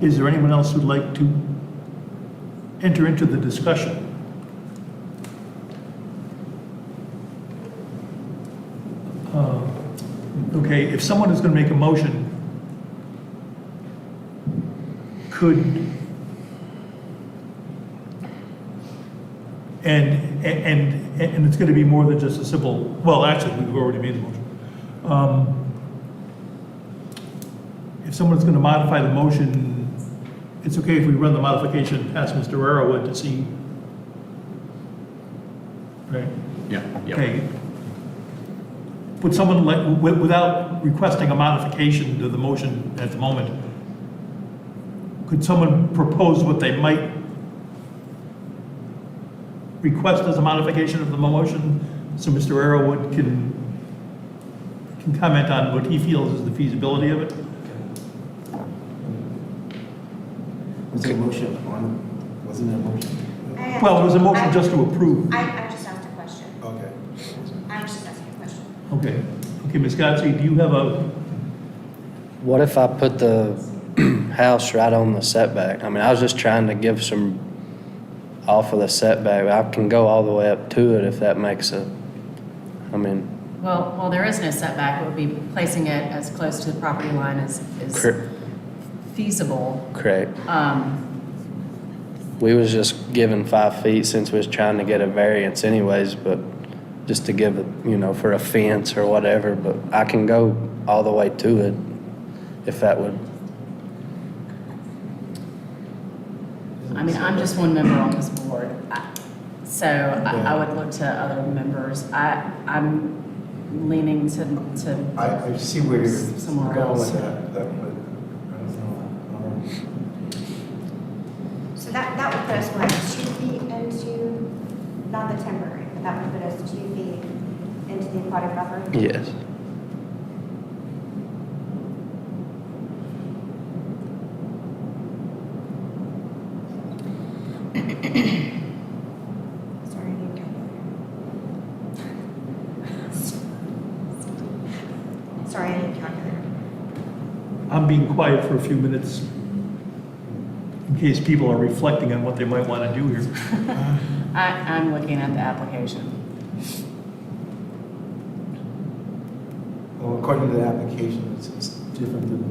Is there anyone else who'd like to enter into the discussion? Okay, if someone is going to make a motion, and it's going to be more than just a simple, well, actually, we've already made the motion. If someone's going to modify the motion, it's okay if we run the modification past Mr. Arrowood to see, right? Yeah. Yep. Okay. Would someone, without requesting a modification to the motion at the moment, could someone propose what they might request as a modification of the motion, so Mr. Arrowood can comment on what he feels is the feasibility of it? Was there a motion on, wasn't there a motion? Well, it was a motion just to approve. I just asked a question. Okay. I was just asking a question. Okay. Okay, Ms. Godsey, do you have a, What if I put the house right on the setback? I mean, I was just trying to give some off of the setback. I can go all the way up to it if that makes it, I mean. Well, there is no setback. It would be placing it as close to the property line as feasible. Correct. We was just given 5 feet since we was trying to get a variance anyways, but just to give it, for a fence or whatever, but I can go all the way to it if that would. I mean, I'm just one member on this board, so I would look to other members. I'm leaning to I see where you're somewhere going else. with that, but I don't know. So that would put us, what, 2 feet into, not the temporary, the and that would put us 2 feet into the aquatic buffer? Yes. Sorry, I need a calculator. Sorry, I need a calculator. I'm being quiet for a few minutes in case people are reflecting on what they might want to do here. I'm looking at the application. Well, according to the application, it's different than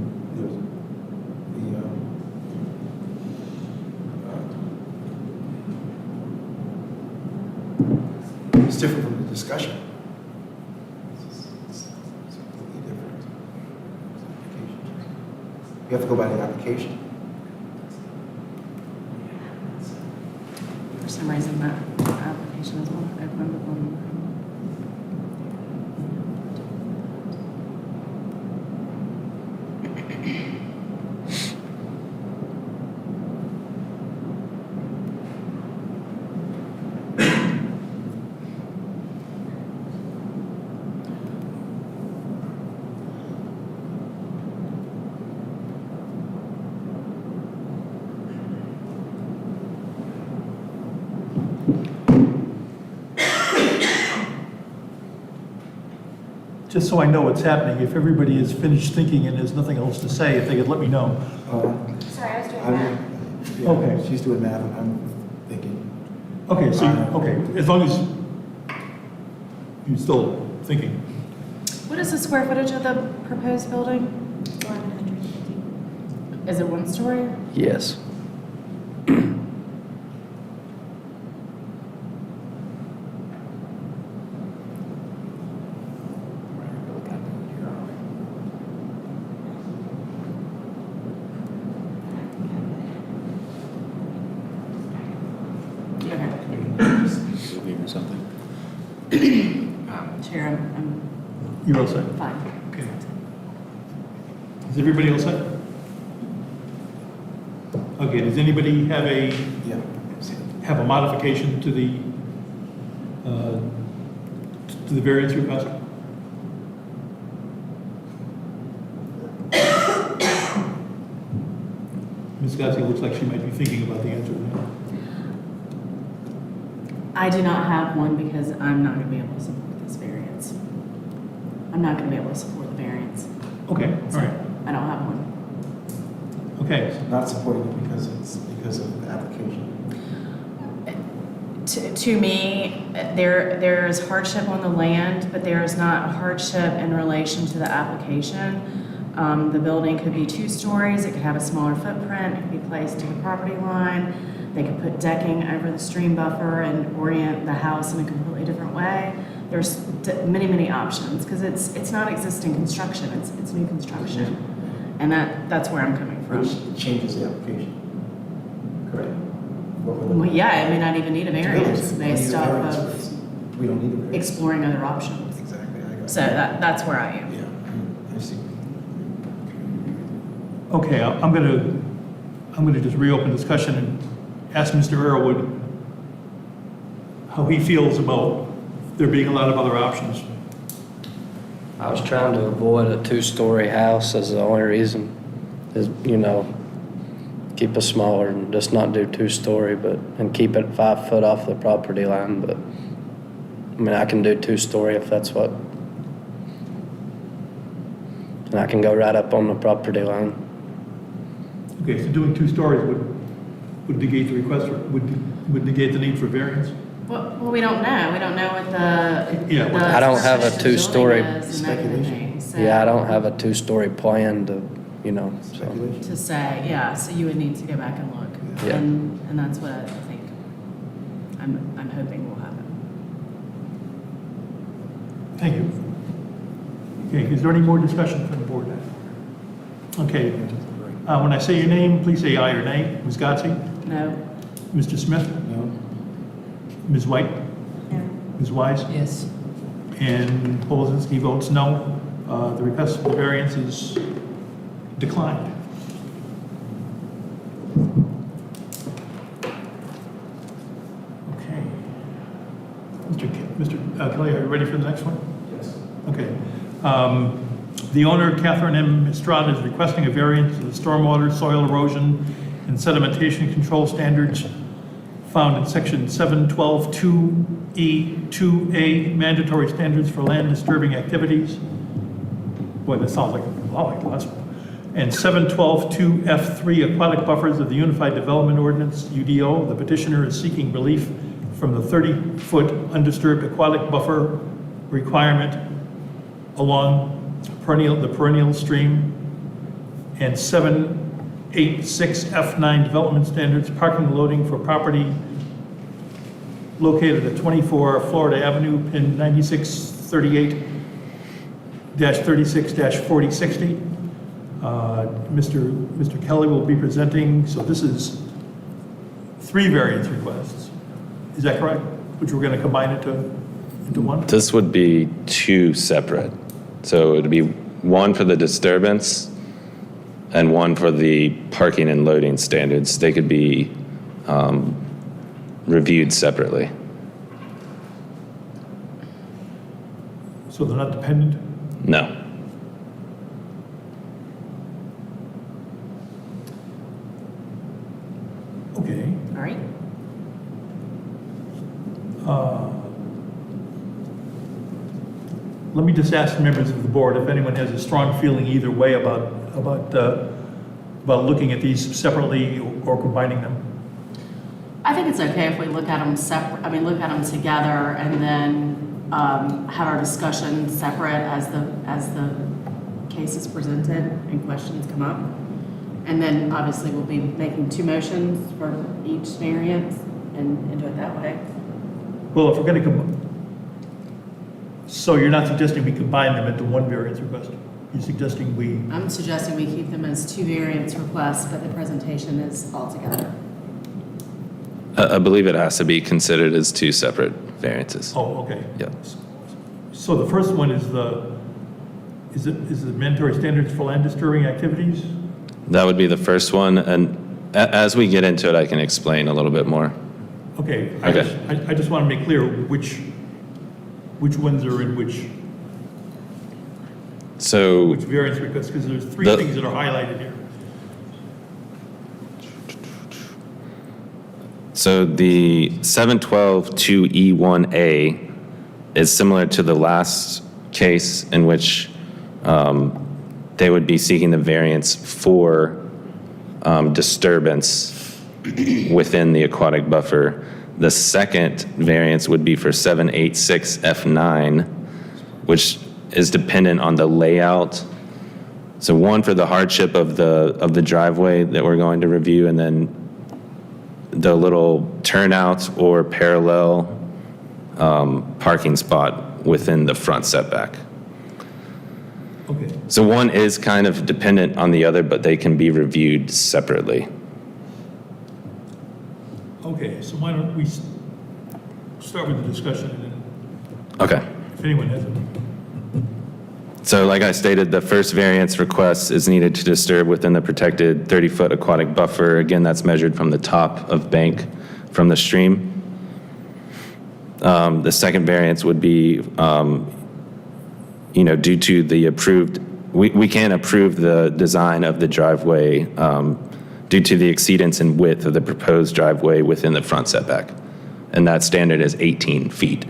it's different from the discussion. It's completely different. You have to go by the application. For some reason, that application is one open, but one. Just so I know what's happening, if everybody is finished thinking and there's nothing else to say, if they could let me know. Sorry, I was doing math. Okay. She's doing math, and I'm thinking. Okay, so, okay, as long as you're still thinking. What is the square footage of the proposed building? 1,150. Is it one story? Yes. Or something. Chair, I'm You're all set? fine. Okay. Is everybody all set? Okay, does anybody Yeah. have a modification to the variance request? Ms. Gotzi looks like she might be thinking about the answer now. I do not have one because I'm not going to be able to support this variance. I'm not going to be able to support the variance. Okay, all right, I don't have one. okay. Not supporting it because of the application. To me, there is hardship on the land, but there is not hardship in relation to the application. The building could be 2 stories, it could have a smaller footprint, it could be placed to the property line. They could put decking over the stream buffer and orient the house in a completely different way. There's many, many options because it's not existing construction, it's new construction. And that's where I'm coming from. Which changes the application. Correct. Well, yeah, it may not even need a variance based off of We don't need a variance. exploring other options. Exactly. I got So that's where I am. Yeah, I see. Okay, I'm gonna just reopen discussion and ask Mr. Earlwood how he feels about there being a lot of other options. I was trying to avoid a 2-story house as the only reason is, keep it smaller and just not do 2-story, and keep it 5 foot off the property line, but, I can do 2-story if that's what, and I can go right up on the property line. Okay, so doing 2 stories would negate the request, would negate the need for variance? Well, we don't know. We don't know what the. Yeah, the what- I don't have a purpose of the building 2-story is and that kind of speculation. thing. So Yeah, I don't have a 2-story plan to, so. Speculation. to say, yeah, so you would need to go back and look. Yeah. And that's what I think, I'm hoping will happen. Thank you. Okay, is there any more discussion from the board? Okay, when I say your name, please say aye or nay. Ms. Gotzi? No? Mr. Smith? No? Ms. White? No. Ms. Wise? Yes. And Polizinski votes no. The request for the variance is declined. Okay. Mr. Mr. Kelly, are you ready for the next one? Yes. Okay. The owner, Catherine M. Estrada, is requesting a variance to the stormwater, soil erosion, and sedimentation control standards found in section 712-2E2A, mandatory standards for land disturbing activities. Boy, that sounds like a lot like the last one. And 712-2F3, aquatic buffers of the Unified Development Ordinance, UDO. The petitioner is seeking relief from the 30-foot undisturbed aquatic buffer requirement along the perennial stream, and 786F9 development standards, parking and loading for property located at 24 Florida Avenue, pin 9638-36-4060. Mr. Kelly will be presenting, so this is 3 variance requests. Is that correct? Which we're going to combine into one? This would be 2 separate. So it would be 1 for the disturbance and 1 for the parking and loading standards. They could be reviewed separately. So they're not dependent? No. Okay. All right. Let me just ask members of the board if anyone has a strong feeling either way about looking at these separately or combining them. I think it's okay if we look at them separate, look at them together and then have our discussion separate as the case is presented and questions come up. And then obviously we'll be making 2 motions for each variance and do it that way. Well, if we're going to so you're not suggesting we combine them into 1 variance request? You're suggesting I'm suggesting we keep them as 2 variance requests, but the presentation is all together. I believe it has to be considered as 2 separate variances. Oh, okay. Yeah. So the first one is the mandatory standards for land disturbing activities? That would be the first one, and as we get into it, I can explain a little bit more. Okay. Okay. I just want to make clear which ones are in which So variance requests, because there's 3 The- things that are highlighted here. So the 712-2E1A is similar to the last case in which they would be seeking the variance for disturbance within the aquatic buffer. The second variance would be for 786F9, which is dependent on the layout. So 1 for the hardship of the driveway that we're going to review, and then the little turnout or parallel parking spot within the front setback. Okay. So 1 is kind of dependent on the other, but they can be reviewed separately. Okay, so why don't we start with the discussion, and then Okay. if anyone has any. So like I stated, the first variance request is needed to disturb within the protected 30-foot aquatic buffer. Again, that's measured from the top of bank from the stream. The second variance would be, due to the approved, we can't approve the design of the driveway due to the exceedance in width of the proposed driveway within the front setback. And that standard is 18 feet.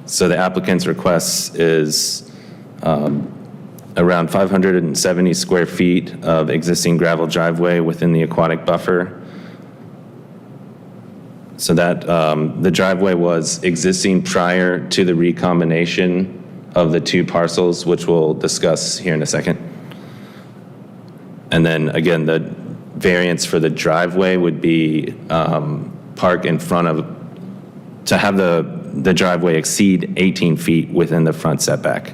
So the applicant's request is around 570 square feet of existing gravel driveway within the aquatic buffer. So that the driveway was existing prior to the recombination of the 2 parcels, which we'll discuss here in a second. And then again, the variance for the driveway would be park in front of, to have the driveway exceed 18 feet within the front setback.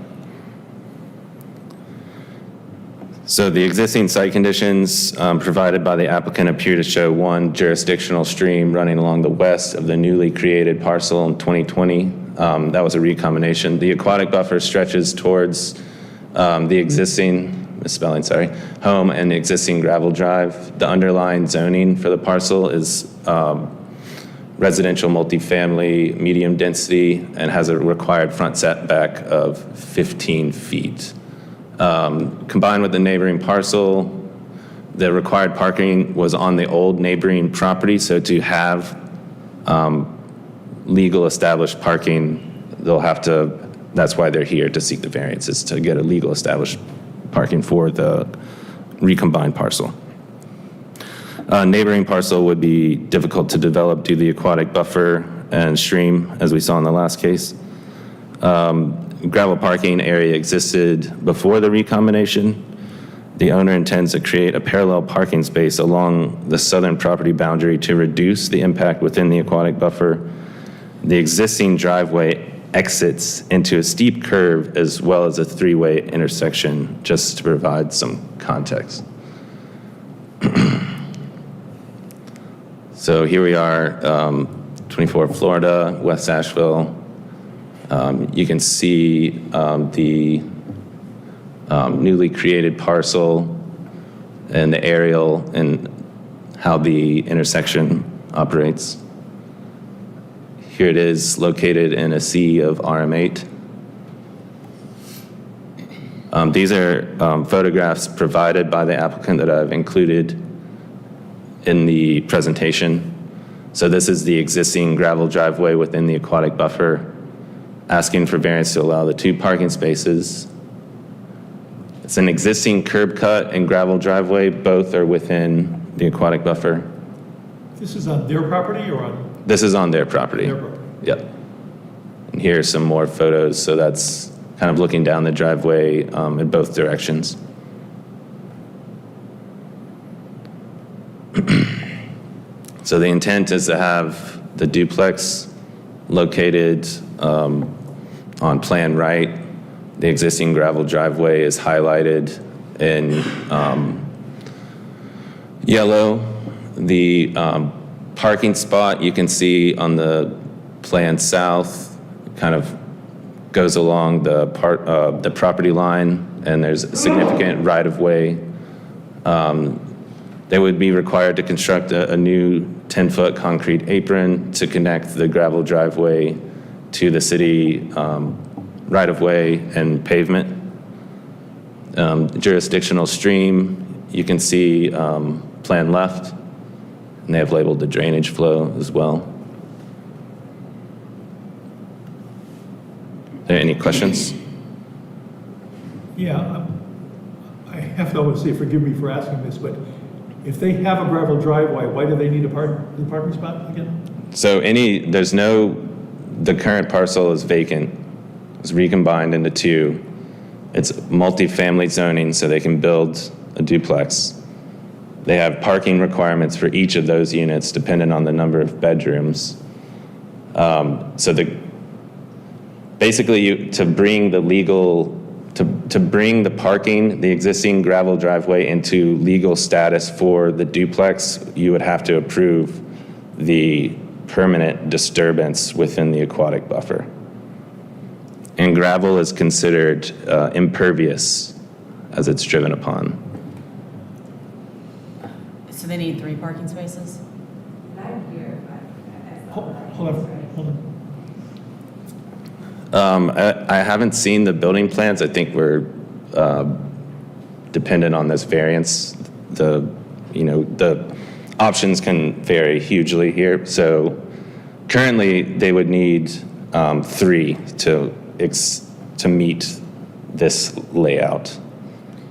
So the existing site conditions provided by the applicant appear to show 1 jurisdictional stream running along the west of the newly created parcel in 2020. That was a recombination. The aquatic buffer stretches towards the existing, misspelling, sorry, home and existing gravel drive. The underlying zoning for the parcel is residential multifamily, medium density, and has a required front setback of 15 feet. Combined with the neighboring parcel, the required parking was on the old neighboring property, so to have legal established parking, they'll have to, that's why they're here, to seek the variance, is to get a legal established parking for the recombined parcel. Neighboring parcel would be difficult to develop due to the aquatic buffer and stream, as we saw in the last case. Gravel parking area existed before the recombination. The owner intends to create a parallel parking space along the southern property boundary to reduce the impact within the aquatic buffer. The existing driveway exits into a steep curve as well as a three-way intersection, just to provide some context. So here we are, 24 Florida, West Asheville. You can see the newly created parcel and the aerial and how the intersection operates. Here it is, located in a C of RM8. These are photographs provided by the applicant that I've included in the presentation. So this is the existing gravel driveway within the aquatic buffer, asking for variance to allow the 2 parking spaces. It's an existing curb cut and gravel driveway. Both are within the aquatic buffer. This is on their property or on This is on their property. their property? Yep. And here are some more photos. So that's kind of looking down the driveway in both directions. So the intent is to have the duplex located on plan right. The existing gravel driveway is highlighted in yellow. The parking spot you can see on the plan south kind of goes along the property line, and there's a significant right-of-way. They would be required to construct a new 10-foot concrete apron to connect the gravel driveway to the city right-of-way and pavement. Jurisdictional stream, you can see plan left, and they have labeled the drainage flow as well. Are there any questions? Yeah, I have to always say, forgive me for asking this, but if they have a gravel driveway, why do they need a parking spot again? So the current parcel is vacant. It's recombined into 2. It's multifamily zoning, so they can build a duplex. They have parking requirements for each of those units dependent on the number of bedrooms. Basically, to bring the parking, the existing gravel driveway into legal status for the duplex, you would have to approve the permanent disturbance within the aquatic buffer. And gravel is considered impervious as it's driven upon. So they need 3 parking spaces? Hold on. I haven't seen the building plans. I think we're dependent on this variance. The options can vary hugely here. So currently, they would need 3 to meet this layout.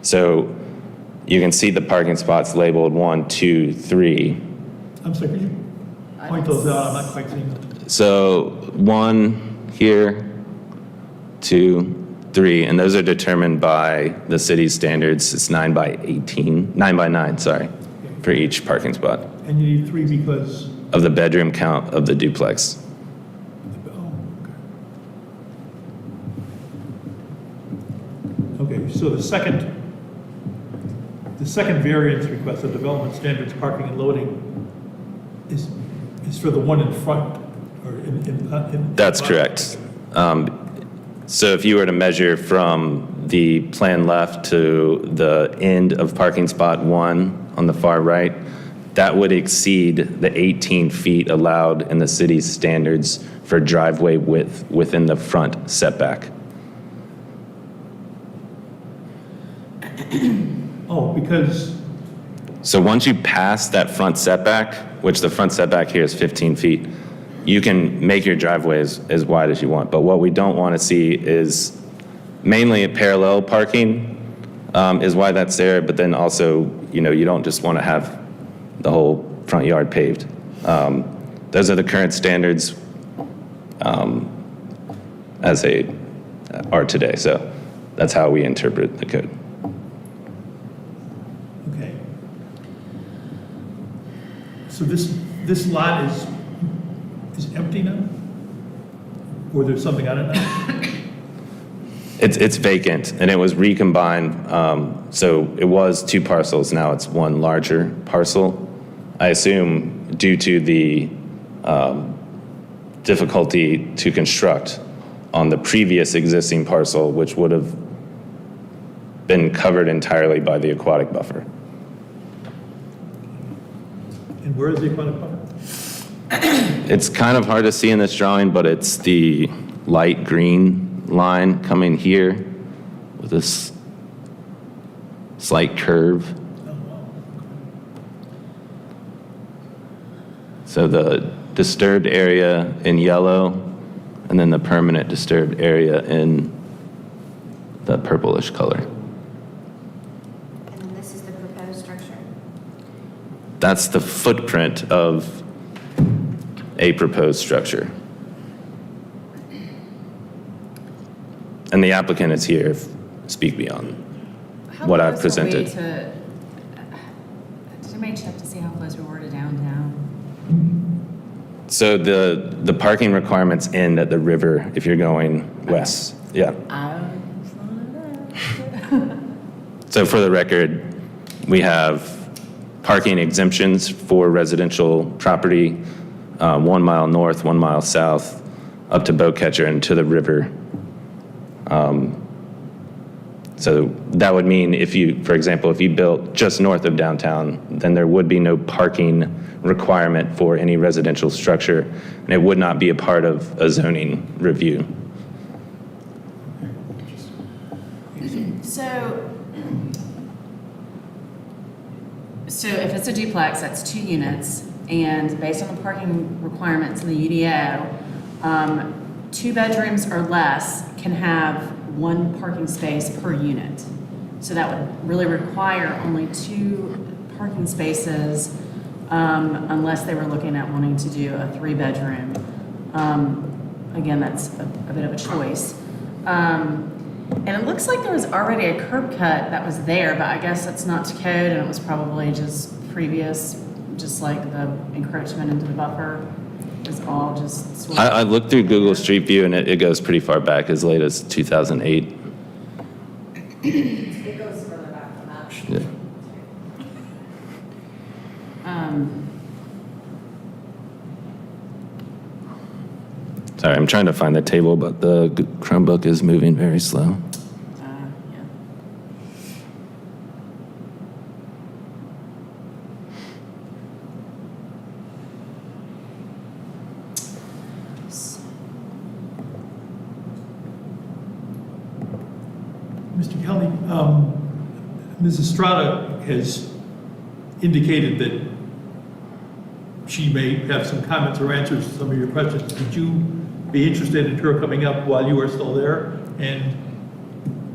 So you can see the parking spots labeled 1, 2, 3. I'm sorry, could you point those out? I'm not quite seeing them. So 1 here, 2, 3, and those are determined by the city's standards. It's 9 by 9, sorry, for each parking spot And you need 3 because, of the bedroom count of the duplex. Okay, so the second variance request, the development standards, parking and loading, is for the one in front, or in. That's correct. So if you were to measure from the plan left to the end of parking spot 1 on the far right, that would exceed the 18 feet allowed in the city's standards for driveway width within the front setback. Oh, because, So once you pass that front setback, which the front setback here is 15 feet, you can make your driveway as wide as you want. But what we don't want to see is mainly a parallel parking is why that's there. But then also, you don't just want to have the whole front yard paved. Those are the current standards as they are today. So that's how we interpret the code. okay. So this lot is empty now? Or there's something on it now? It's vacant, and it was recombined, so it was 2 parcels, now it's 1 larger parcel. I assume due to the difficulty to construct on the previous existing parcel, which would have been covered entirely by the aquatic buffer. And where is the aquatic buffer? It's kind of hard to see in this drawing, but it's the light green line coming here with this slight curve. So the disturbed area in yellow, and then the permanent disturbed area in the purplish color. And then this is the proposed structure. That's the footprint of a proposed structure. And the applicant is here to speak beyond what I've presented. Did anybody check to see how close we were to downtown? So the parking requirements end at the river if you're going west. Yeah. So for the record, we have parking exemptions for residential property, 1 mile north, 1 mile south, up to Boatcatcher and to the river. So that would mean for example, if you built just north of downtown, then there would be no parking requirement for any residential structure, and it would not be a part of a zoning review. So if it's a duplex, that's 2 units, and based on the parking requirements in the UDO, 2 bedrooms or less can have 1 parking space per unit. So that would really require only 2 parking spaces unless they were looking at wanting to do a 3-bedroom. Again, that's a bit of a choice. And it looks like there was already a curb cut that was there, but I guess that's not to code, and it was probably just previous, just like the encroachment into the buffer is all just sort of. I looked through Google Street View, and it goes pretty far back, as late as 2008. It goes further back than that. Yeah. Sorry, I'm trying to find the table, but the Chromebook is moving very slow. Yeah. Mr. Kelly, Ms. Estrada has indicated that she may have some comments or answers to some of your questions. Would you be interested in her coming up while you are still there and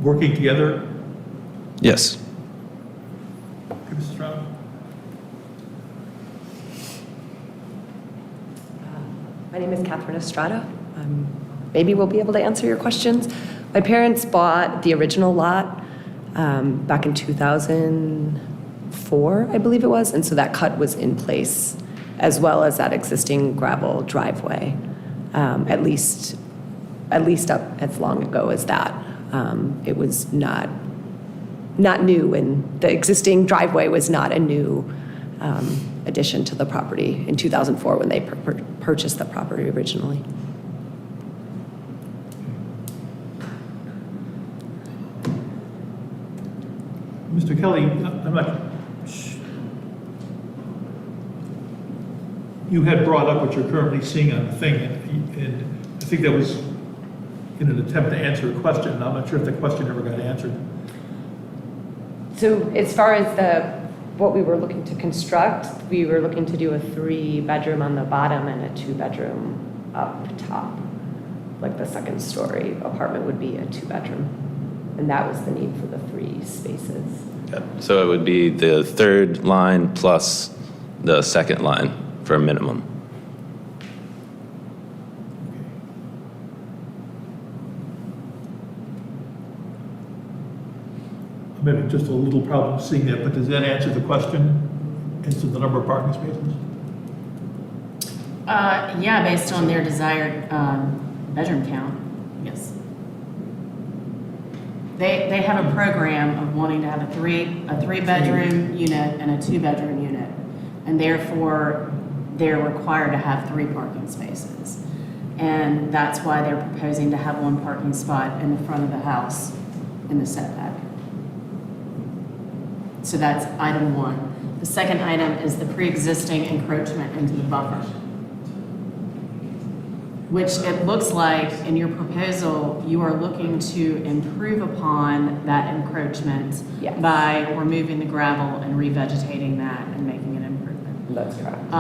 working together? Yes. Okay, Ms. Estrada? My name is Catherine Estrada. Maybe we'll be able to answer your questions. My parents bought the original lot back in 2004, I believe it was, and so that cut was in place, as well as that existing gravel driveway, at least up as long ago as that. It was not new, and the existing driveway was not a new addition to the property in 2004 when they purchased the property originally. Mr. Kelly, I'm not, you had brought up what you're currently seeing on the thing, and I think that was in an attempt to answer a question, and I'm not sure if the question ever got answered. So as far as what we were looking to construct, we were looking to do a 3-bedroom on the bottom and a 2-bedroom up top. Like the second story apartment would be a 2-bedroom. And that was the need for the 3 spaces. Yep. So it would be the third line plus the second line for a minimum. I'm having just a little problem seeing that, but does that answer the question as to the number of parking spaces? Yeah, based on their desired bedroom count, yes. They have a program of wanting to have a 3-bedroom unit and a 2-bedroom unit, and therefore they're required to have 3 parking spaces. And that's why they're proposing to have 1 parking spot in the front of the house in the setback. So that's item 1. The second item is the pre-existing encroachment into the buffer, which it looks like in your proposal, you are looking to improve upon that encroachment Yes. by removing the gravel and revegetating that and making an improvement. That's correct.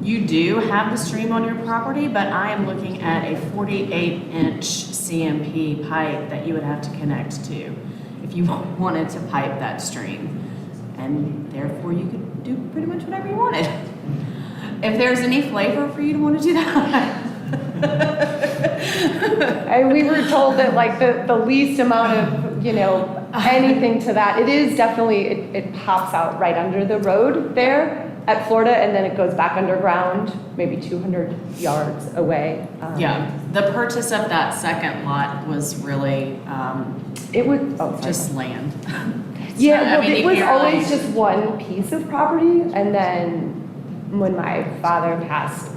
You do have the stream on your property, but I am looking at a 48-inch CMP pipe that you would have to connect to if you wanted to pipe that stream. And therefore, you could do pretty much whatever you wanted. If there's any flavor for you to want to do that. And we were told that like the least amount of, anything to that, it is definitely, it pops out right under the road there at Florida, and then it goes back underground, maybe 200 yards away. Yeah, the purchase of that second lot was really It was, just land. Yeah, So, I well, mean, it you was can't always really- just one piece of property, and then when my father passed,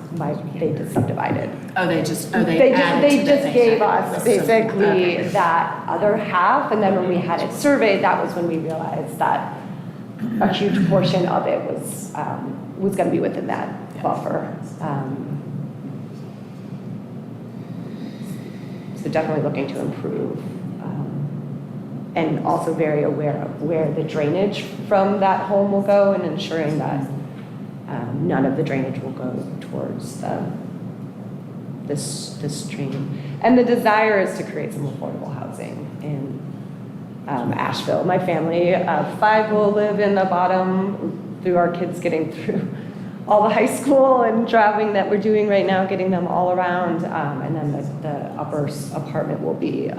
they just subdivided. They They added to the just thing. gave us basically Okay. that other half, and then when we had it surveyed, that was when we realized that a huge portion of it was going to be within that buffer. So definitely looking to improve. And also very aware of where the drainage from that home will go and ensuring that none of the drainage will go towards this stream. And the desire is to create some affordable housing in Asheville. My family of 5 will live in the bottom through our kids getting through all the high school and driving that we're doing right now, getting them all around. And then the upper apartment will be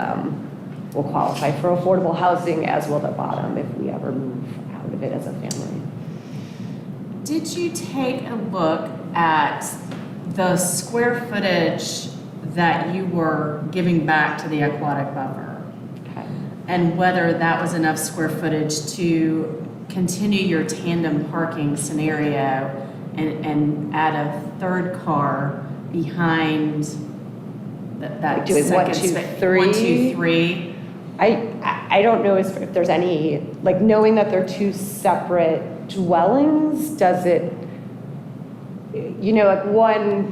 will qualify for affordable housing, as will the bottom if we ever move out of it as a family. Did you take a look at the square footage that you were giving back to the aquatic buffer? Okay. And whether that was enough square footage to continue your tandem parking scenario and add a 3rd car behind that Doing second 1, 2, space? 3. 1, 2, 3. I don't know if there's any, like knowing that they're 2 separate dwellings, does it, like one,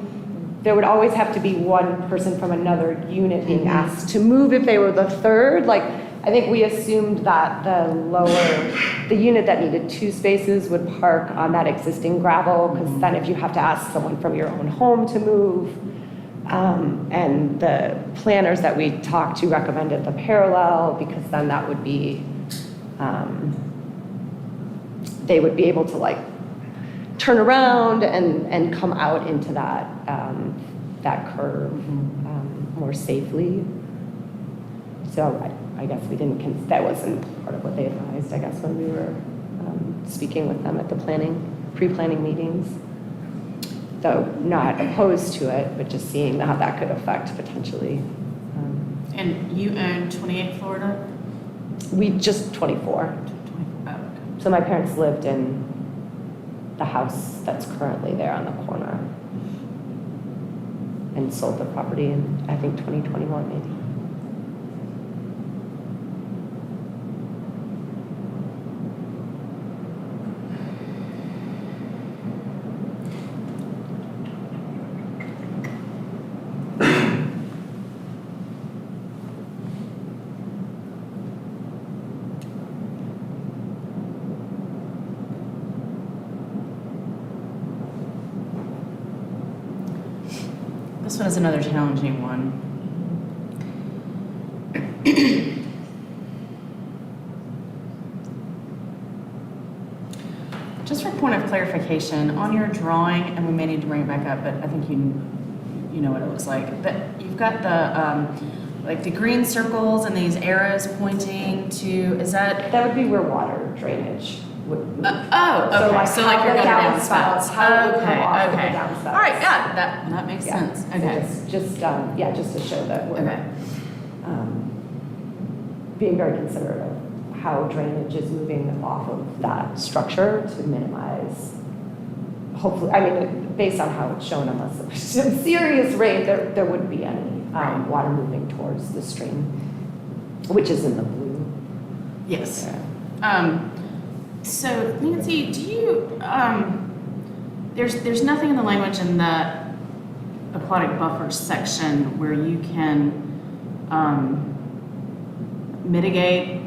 there would always have to be one person from another unit being asked to move if they were the 3rd. Like, I think we assumed that the unit that needed 2 spaces would park on that existing gravel, because then if you have to ask someone from your own home to move, and the planners that we talked to recommended the parallel, because then that would be, they would be able to like turn around and come out into that, that curve more safely. So I guess we didn't, that wasn't part of what they advised, I guess, when we were speaking with them at the pre-planning meetings. So not opposed to it, but just seeing how that could affect potentially. And you own 28 Florida? We just 24. So my parents lived in the house that's currently there on the corner and sold the property in, I think, 2021 maybe. This one is another challenging one. Just for point of clarification, on your drawing, and we may need to bring it back up, but I think you know what it looks like. But you've got the like the green circles and these arrows pointing to. Is that? That would be where water drainage would move. Oh, okay. So like how you're the going downspouts. how it would come off of the Okay. downspouts. All right. Yeah, that makes Yeah. sense. So Okay. just to show that we're Okay. being very considerate of how drainage is moving off of that structure to minimize, hopefully, I mean, based on how it's shown, unless there's some serious rain, there wouldn't be any Right. water moving towards the stream, which is in the blue. Yes. So Nancy, do you, there's nothing in the language in the aquatic buffer section where you can mitigate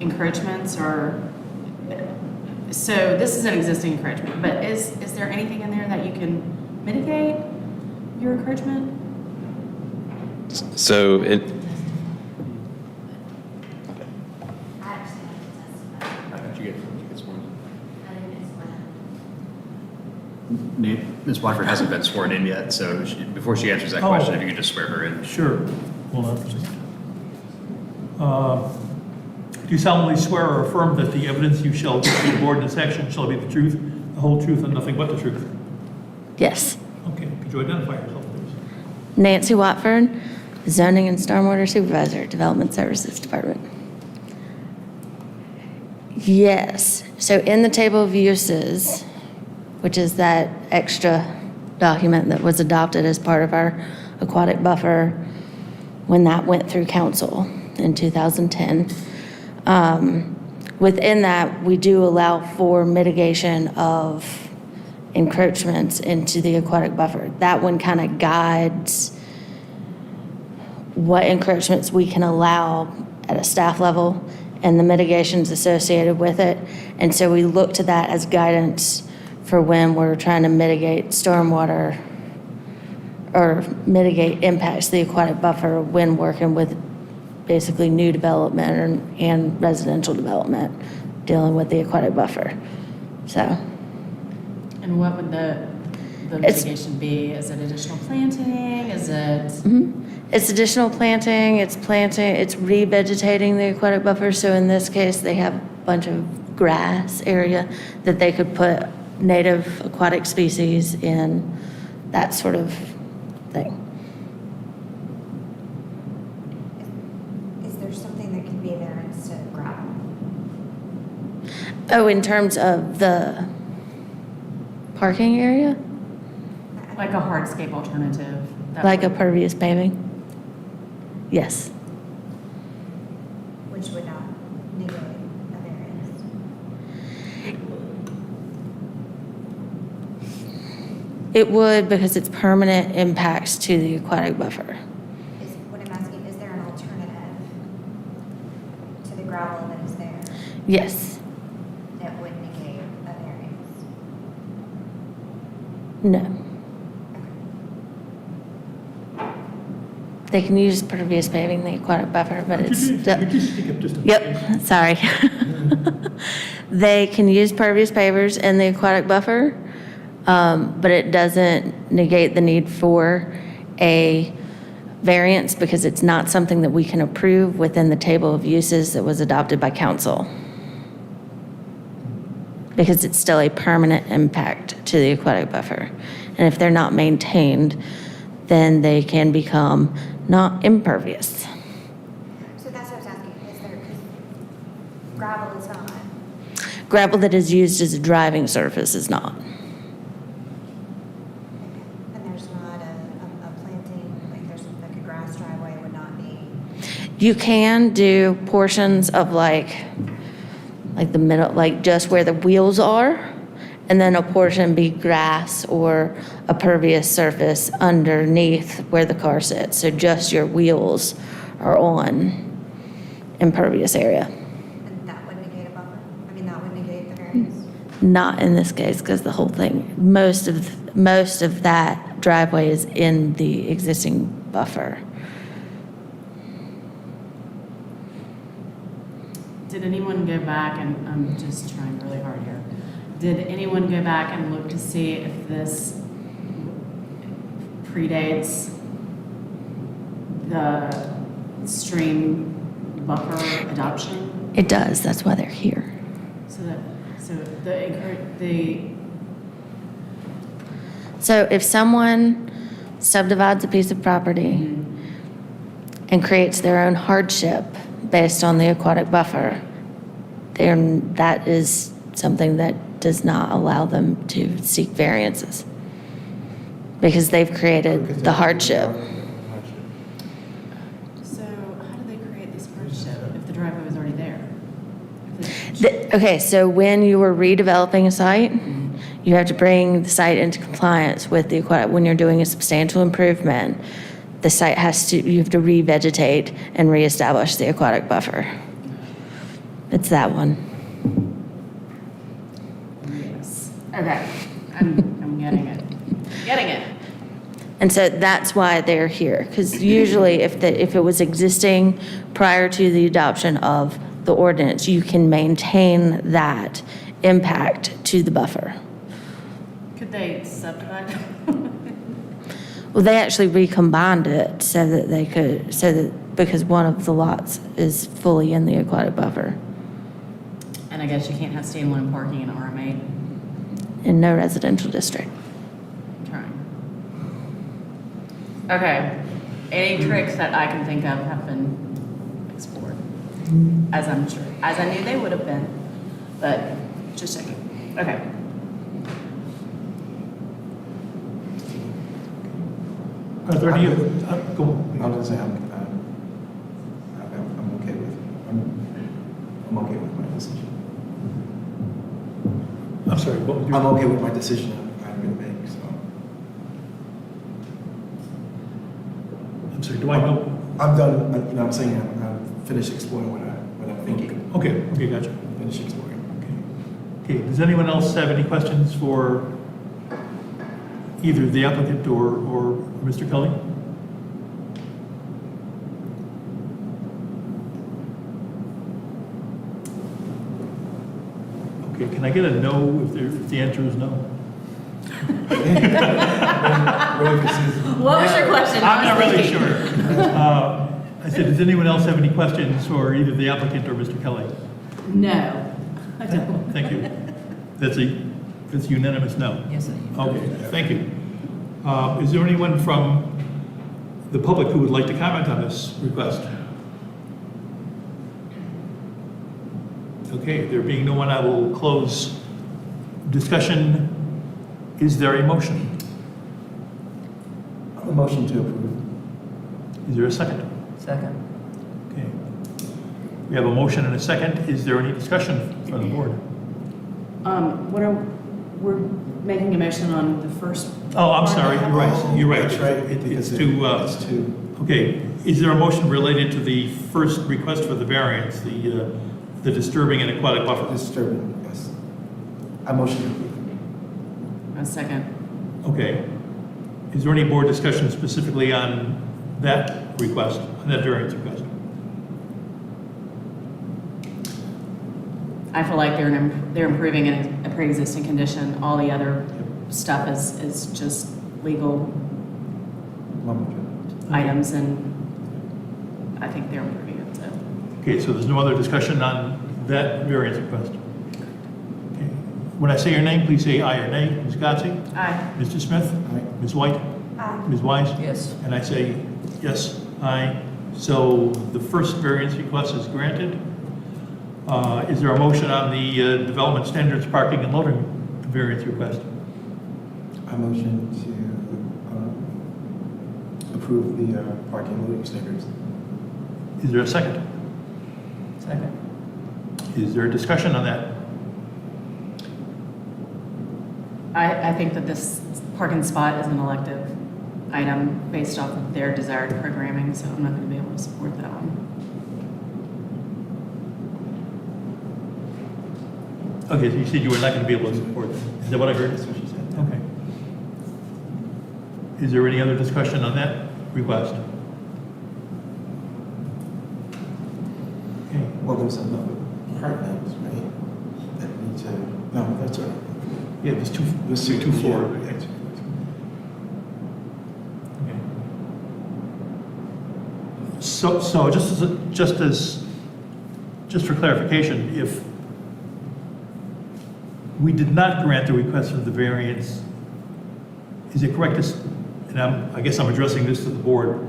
encroachments or, so this is an existing encroachment, but is there anything in there that you can mitigate your encroachment? So it, I actually have to testify. Did you get sworn? I think it's when. Ms. Watford hasn't been sworn in yet, so before she answers that Oh. question, if you could just swear her in. Sure. Hold on for a second. Do you solemnly swear or affirm that the evidence you shall give to the board in this action shall be the truth, the whole truth, and nothing but the truth? Yes. Okay, could you identify yourself, please? Nancy Watford, Zoning and Stormwater Supervisor, Development Services Department. Yes. So in the table of uses, which is that extra document that was adopted as part of our aquatic buffer when that went through council in 2010, within that, we do allow for mitigation of encroachments into the aquatic buffer. That one kind of guides what encroachments we can allow at a staff level and the mitigations associated with it. And so we look to that as guidance for when we're trying to mitigate stormwater or mitigate impacts to the aquatic buffer when working with basically new development and residential development dealing with the aquatic buffer. So. And what would the It's- mitigation be? Is it additional planting? Is it? It's additional planting, it's revegetating the aquatic buffer. So in this case, they have a bunch of grass area that they could put native aquatic species in, that sort of thing. Is there something that can be there instead of gravel? Oh, in terms of the parking area, Like a hardscape alternative? that like a would- pervious paving? Yes. Which would not negate a variance. It would, because it's permanent impacts to the aquatic buffer. Is, what I'm asking, is there an alternative to the gravel that is there Yes. that would negate a variance? No. They can use pervious paving, the aquatic buffer, but it's. Could you speak up just a bit? Yep, sorry. They can use pervious pavers in the aquatic buffer, but it doesn't negate the need for a variance because it's not something that we can approve within the table of uses that was adopted by council. Because it's still a permanent impact to the aquatic buffer. And if they're not maintained, then they can become not impervious. So that's what I was asking, is there, because gravel is not. Gravel that is used as a driving surface is not. And there's not a planting, like there's like a grass driveway would not be. You can do portions of like the middle, like just where the wheels are, and then a portion be grass or a pervious surface underneath where the car sits. So just your wheels are on impervious area. And that would negate a buffer? I mean, that would negate the variance? Not in this case, because the whole thing, most of that that driveway is in the existing buffer. Did anyone go back, and I'm just trying really hard here, did anyone go back and look to see if this predates the stream buffer adoption? It does, that's why they're here. So if someone subdivides a piece of property and creates their own hardship based on the aquatic buffer, then that is something that does not allow them to seek variances because they've created the hardship. So how do they create this hardship if the driveway was already there? Okay, so when you are redeveloping a site, you have to bring the site into compliance with the aquatic. When you're doing a substantial improvement, the site you have to revegetate and reestablish the aquatic buffer. It's that one. Yes. Okay, I'm getting it. Getting it. And so that's why they're here, because usually if it was existing prior to the adoption of the ordinance, you can maintain that impact to the buffer. Could they subdivide? Well, they actually recombined it so that because one of the lots is fully in the aquatic buffer And I guess you can't have standalone parking in RM8. in no residential district. I'm trying. Okay. Any tricks that I can think of have been explored, as I knew they would have been, but just checking. Okay. Are there any, go on. I'm just saying, I'm okay with, I'm okay with my decision. I'm sorry, what was your? I'm okay with my decision I'm going to make, so. I'm sorry, do I know? I'm done, I'm saying I'm finished exploring what I'm thinking. Okay, gotcha. Finish exploring. Okay, does anyone else have any questions for either the applicant or Mr. Kelly? Okay, can I get a no if the answer is no? What was your question? I'm not really sure. I said, does anyone else have any questions for either the applicant or Mr. Kelly? No. I don't. Thank you. That's unanimous no? Yes, sir. Okay, thank you. Is there anyone from the public who would like to comment on this request? Okay, there being no one, I will close discussion. Is there a motion? A motion to approve. Is there a second? Second. Okay. We have a motion and a second. Is there any discussion from the board? We're making a motion on the first. Oh, I'm sorry, you're right, you're right. That's right. It's to, okay, is there a motion related to the first request for the variance, the disturbing and aquatic buffer? Disturbing, yes. I motion to approve. A second. Okay. Is there any board discussion specifically on that request, on that variance request? I feel like they're improving a pre-existing condition. All the other stuff is just legal items, and I think they're improving it, so. Okay, so there's no other discussion on that variance request? Okay. When I say your name, please say aye or nay. Ms. Gotzi? Aye. Mr. Smith? Aye. Ms. White? Aye. Ms. Wise? Yes. And I say yes, aye. So the first variance request is granted. Is there a motion on the development standards, parking and loading variance request? I motion to approve the parking and loading standards. Is there a second? Second. Is there a discussion on that? I think that this parking spot is an elective item based off of their desired programming, so I'm not going to be able to support that one. Okay, so you said you were not going to be able to support that. Is that what I heard? That's what she said. Okay. Is there any other discussion on that request? Okay. Well, there's another part that was made that needs to, no, that's all right. Yeah, there's two floor. Okay. So just for clarification, if we did not grant the request for the variance, is it correct to, and I guess I'm addressing this to the board,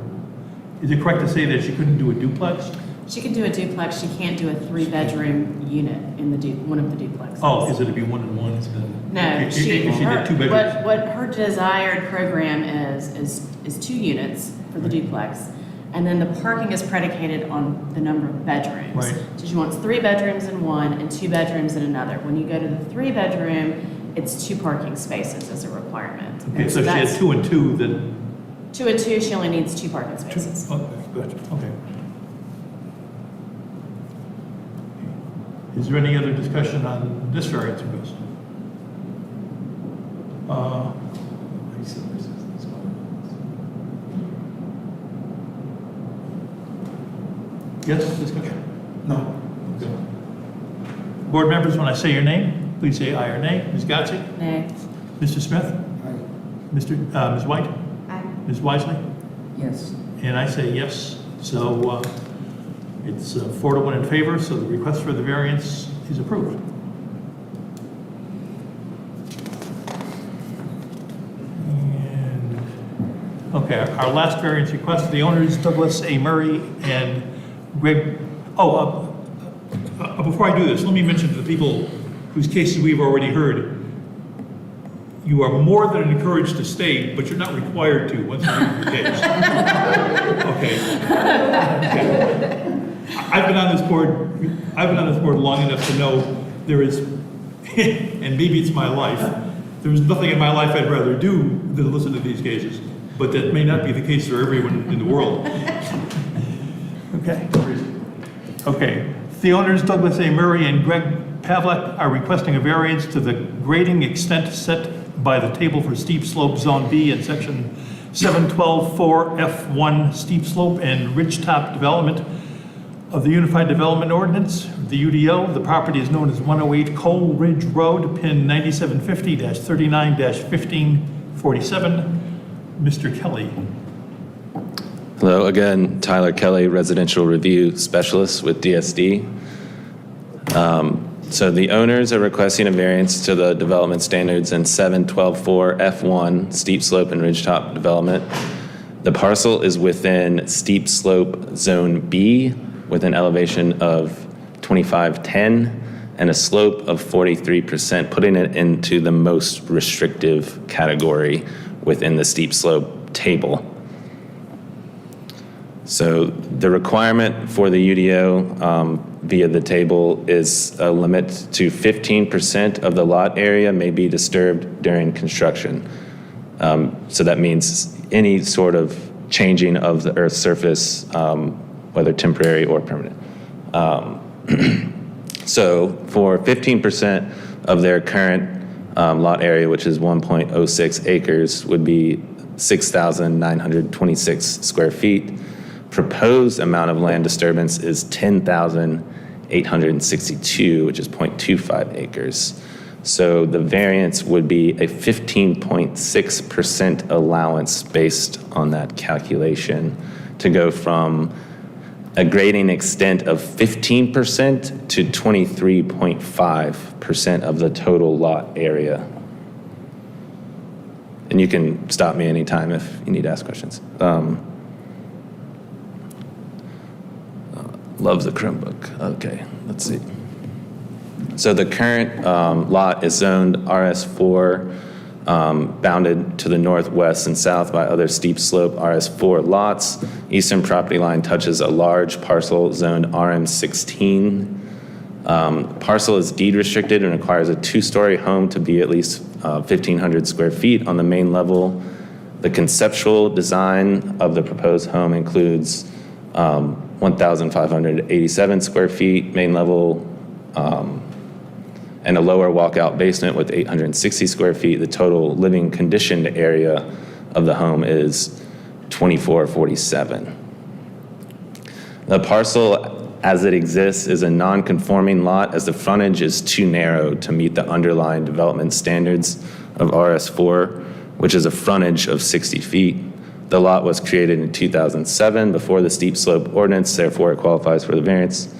is it correct to say that she couldn't do a duplex? She can do a duplex, she can't do a 3-bedroom unit in one of the duplexes. Oh, is it to be 1 and 1? No, If she did 2 bedrooms? what her desired program is 2 units for the duplex. And then the parking is predicated on the number of bedrooms. Right. So she wants 3 bedrooms in one and 2 bedrooms in another. When you go to the 3-bedroom, it's 2 parking spaces as a requirement. Okay, And so she had that's 2 and 2, then 2 and 2, she only needs 2 parking spaces. Okay, gotcha, okay. Is there any other discussion on this variance request? Yes, discussion? No. Okay. Board members, when I say your name, please say aye or nay. Ms. Gotzi? Nay. Mr. Smith? Ms. White? Aye. Ms. Wisely? Yes. And I say yes. So it's 4 to 1 in favor, so the request for the variance is approved. And, okay, our last variance request, the owners Douglas A. Murray and Greg, before I do this, let me mention to the people whose cases we've already heard, you are more than encouraged to stay, but you're not required to once you read the case. Okay. I've been on this board long enough to know there is, and maybe it's my life, there's nothing in my life I'd rather do than listen to these cases, but that may not be the case for everyone in the world. Okay. Okay. The owners, Douglas A. Murray and Greg Pavlik, are requesting a variance to the grading extent set by the table for steep slope zone B in section 712-4F1 steep slope and ridge top development of the Unified Development Ordinance, the UDO. The property is known as 108 Coal Ridge Road, pin 9750-39-1547. Mr. Kelly. Hello, again, Tyler Kelly, Residential Review Specialist with DSD. So the owners are requesting a variance to the development standards in 712-4F1 steep slope and ridgetop development. The parcel is within steep slope zone B with an elevation of 2510 and a slope of 43%, putting it into the most restrictive category within the steep slope table. So the requirement for the UDO via the table is a limit to 15% of the lot area may be disturbed during construction. So that means any sort of changing of the earth's surface, whether temporary or permanent. So for 15% of their current lot area, which is 1.06 acres, would be 6,926 square feet. Proposed amount of land disturbance is 10,862, which is 0.25 acres. So the variance would be a 15.6% allowance based on that calculation to go from a grading extent of 15% to 23.5% of the total lot area. And you can stop me anytime if you need to ask questions. Loves the Chromebook. Okay, let's see. So the current lot is zoned RS4, bounded to the northwest and south by other steep slope RS4 lots. Eastern property line touches a large parcel zoned RM16. Parcel is deed restricted and requires a 2-story home to be at least 1,500 square feet on the main level. The conceptual design of the proposed home includes 1,587 square feet main level, and a lower walkout basement with 860 square feet. The total living conditioned area of the home is 2447. The parcel as it exists is a non-conforming lot as the frontage is too narrow to meet the underlying development standards of RS4, which is a frontage of 60 feet. The lot was created in 2007 before the steep slope ordinance, therefore it qualifies for the variance.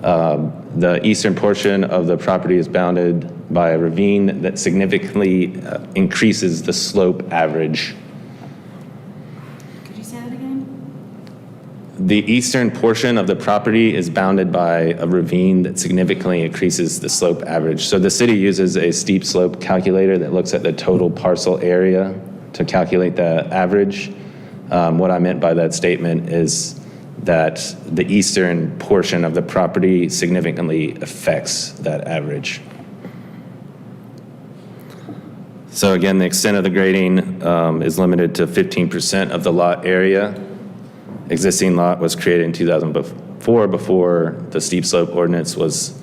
The eastern portion of the property is bounded by a ravine that significantly increases the slope average. Could you say that again? The eastern portion of the property is bounded by a ravine that significantly increases the slope average. So the city uses a steep slope calculator that looks at the total parcel area to calculate the average. What I meant by that statement is that the eastern portion of the property significantly affects that average. So again, the extent of the grading is limited to 15% of the lot area. Existing lot was created in 2004 before the steep slope ordinance was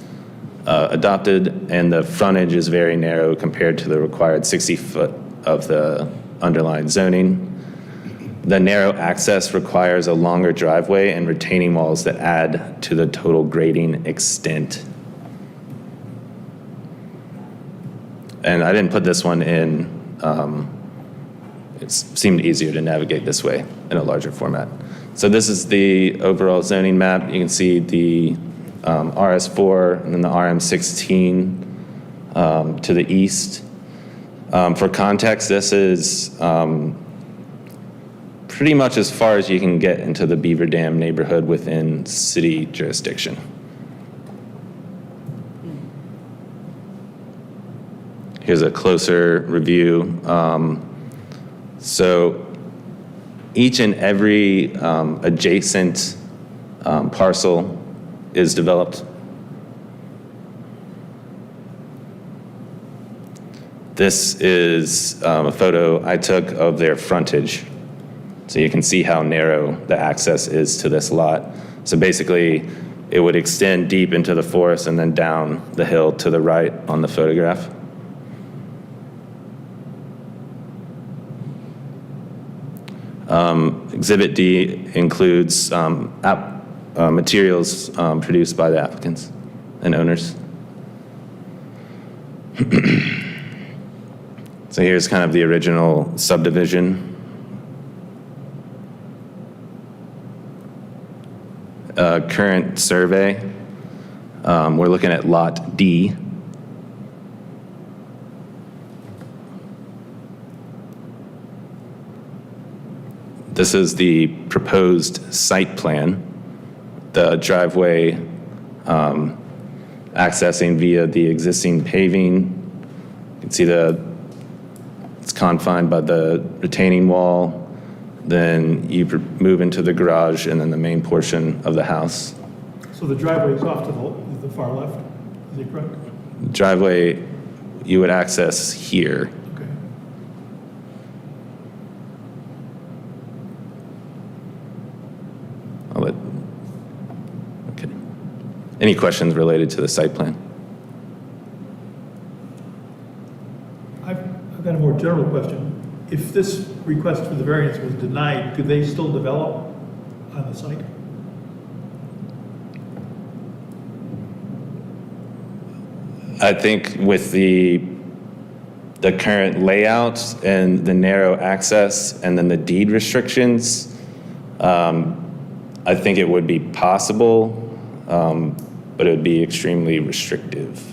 adopted, and the frontage is very narrow compared to the required 60 foot of the underlying zoning. The narrow access requires a longer driveway and retaining walls that add to the total grading extent. And I didn't put this one in. It seemed easier to navigate this way in a larger format. So this is the overall zoning map. You can see the RS4 and then the RM16 to the east. For context, this is pretty much as far as you can get into the Beaver Dam neighborhood within city jurisdiction. Here's a closer review. So each and every adjacent parcel is developed. This is a photo I took of their frontage. So you can see how narrow the access is to this lot. So basically, it would extend deep into the forest and then down the hill to the right on the photograph. Exhibit D includes materials produced by the applicants and owners. So here's kind of the original subdivision. Current survey, we're looking at Lot D. This is the proposed site plan. The driveway accessing via the existing paving. You can see it's confined by the retaining wall. Then you move into the garage and then the main portion of the house. So the driveway is off to the far left, is it correct? Driveway you would access here. Okay. Okay. Any questions related to the site plan? I've got a more general question. If this request for the variance was denied, could they still develop on the site? I think with the current layout and the narrow access and then the deed restrictions, I think it would be possible, but it would be extremely restrictive.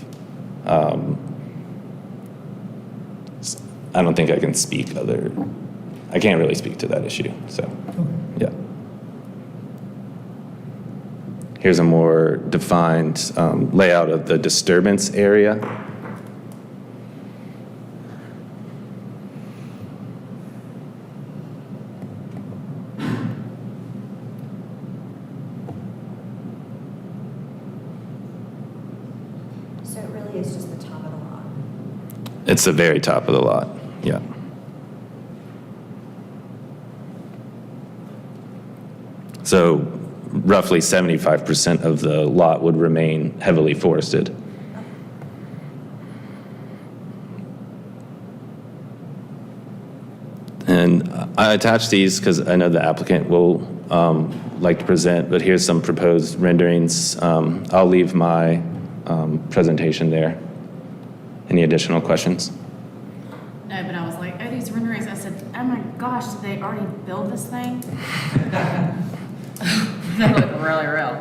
I don't think I can speak I can't really speak to that issue, so, yeah. Here's a more defined layout of the disturbance area. So it really is just the top of the lot? It's the very top of the lot, yeah. So roughly 75% of the lot would remain heavily forested. And I attached these because I know the applicant will like to present, but here's some proposed renderings. I'll leave my presentation there. Any additional questions? No, but I was like, oh, these renderings, I said, oh my gosh, did they already build this thing? They look really real.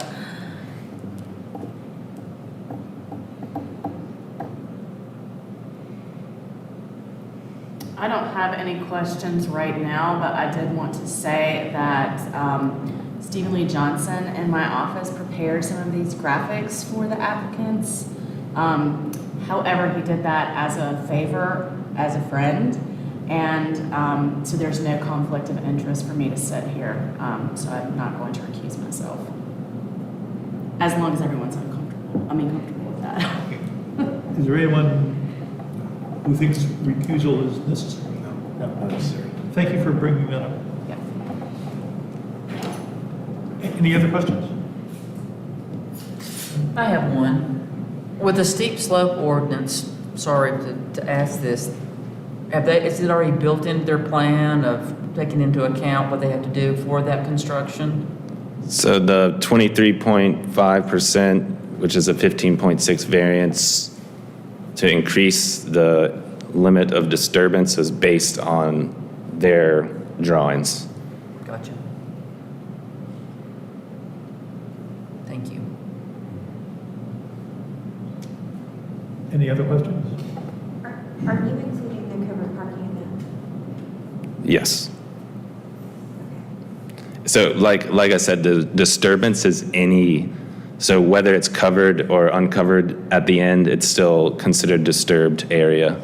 I don't have any questions right now, but I did want to say that Stephen Lee Johnson in my office prepared some of these graphics for the applicants. However, he did that as a favor, as a friend, and so there's no conflict of interest for me to sit here, so I'm not going to recuse myself. As long as everyone's comfortable with that. Is there anyone who thinks recusal is necessary? No, not necessary. Thank you for bringing that up. Yeah. Any other questions? I have one. With the steep slope ordinance, sorry to ask this, is it already built into their plan of taking into account what they have to do for that construction? So the 23.5%, which is a 15.6 variance to increase the limit of disturbance, is based on their drawings. Gotcha. Thank you. Any other questions? Are you including the covered parking in that? Yes. So like I said, the disturbance is any, so whether it's covered or uncovered at the end, it's still considered disturbed area.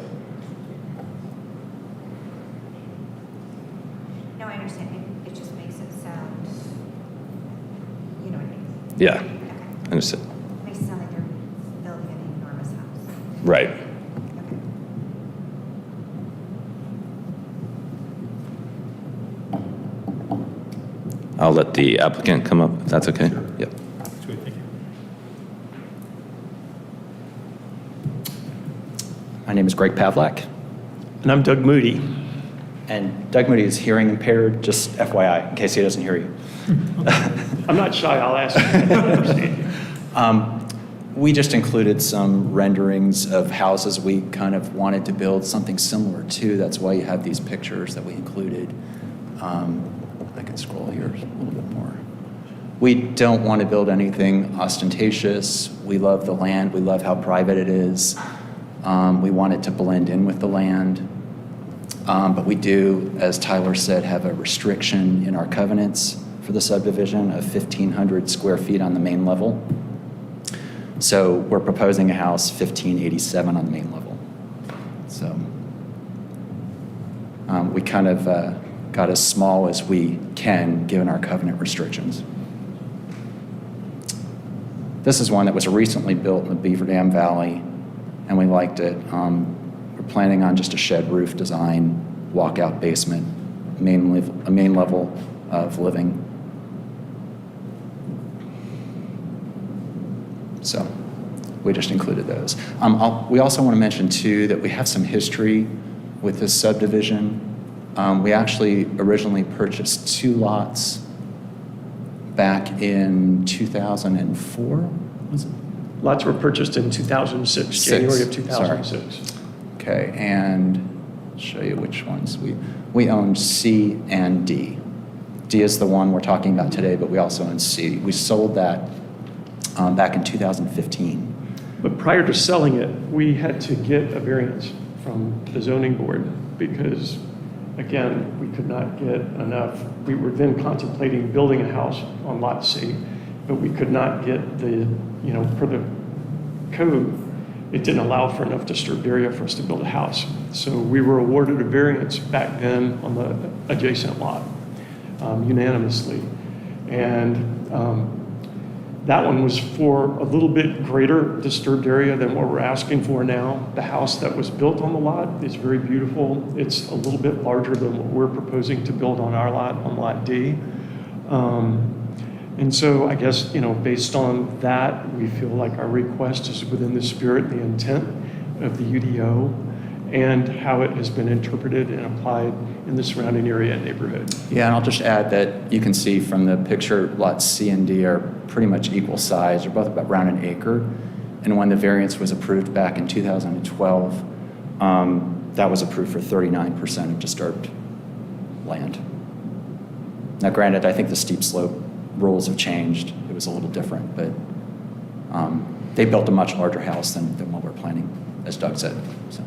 No, I understand. It just makes it sound, you know what I mean? Yeah, Okay. understood. Makes it sound like they're building an enormous house. Right. Okay. I'll let the applicant come up, if that's okay? Sure. Yep. Sweet, thank you. My name is Greg Pavlak, And I'm Doug Moody. and Doug Moody is hearing impaired, just FYI, in case he doesn't hear you. I'm not shy, I'll ask you. I understand you. We just included some renderings of houses we kind of wanted to build something similar to. That's why you have these pictures that we included. I can scroll here a little bit more. We don't want to build anything ostentatious. We love the land. We love how private it is. We want it to blend in with the land. But we do, as Tyler said, have a restriction in our covenants for the subdivision of 1,500 square feet on the main level. So we're proposing a house 1,587 on the main level. So we kind of got as small as we can given our covenant restrictions. This is one that was recently built in the Beaver Dam Valley, and we liked it. We're planning on just a shed roof design, walkout basement, a main level of living. So we just included those. We also want to mention, too, that we have some history with this subdivision. We actually originally purchased 2 lots back in 2004, was it? Lots were purchased in 2006, January of 2006. Okay, and I'll show you which ones. We owned C and D. D is the one we're talking about today, but we also own C. We sold that back in 2015. But prior to selling it, we had to get a variance from the zoning board because, again, we could not get enough. We were then contemplating building a house on Lot C, but we could not get the, per the code, it didn't allow for enough disturbed area for us to build a house. So we were awarded a variance back then on the adjacent lot unanimously. And that one was for a little bit greater disturbed area than what we're asking for now. The house that was built on the lot is very beautiful. It's a little bit larger than what we're proposing to build on our lot, on Lot D. And so I guess, based on that, we feel like our request is within the spirit and the intent of the UDO. and how it has been interpreted and applied in the surrounding area and neighborhood. Yeah, and I'll just add that you can see from the picture, lots C and D are pretty much equal size. They're both about around an acre. And when the variance was approved back in 2012, that was approved for 39% of disturbed land. Now, granted, I think the steep slope rules have changed. It was a little different, but they built a much larger house than what we're planning, as Doug said. So.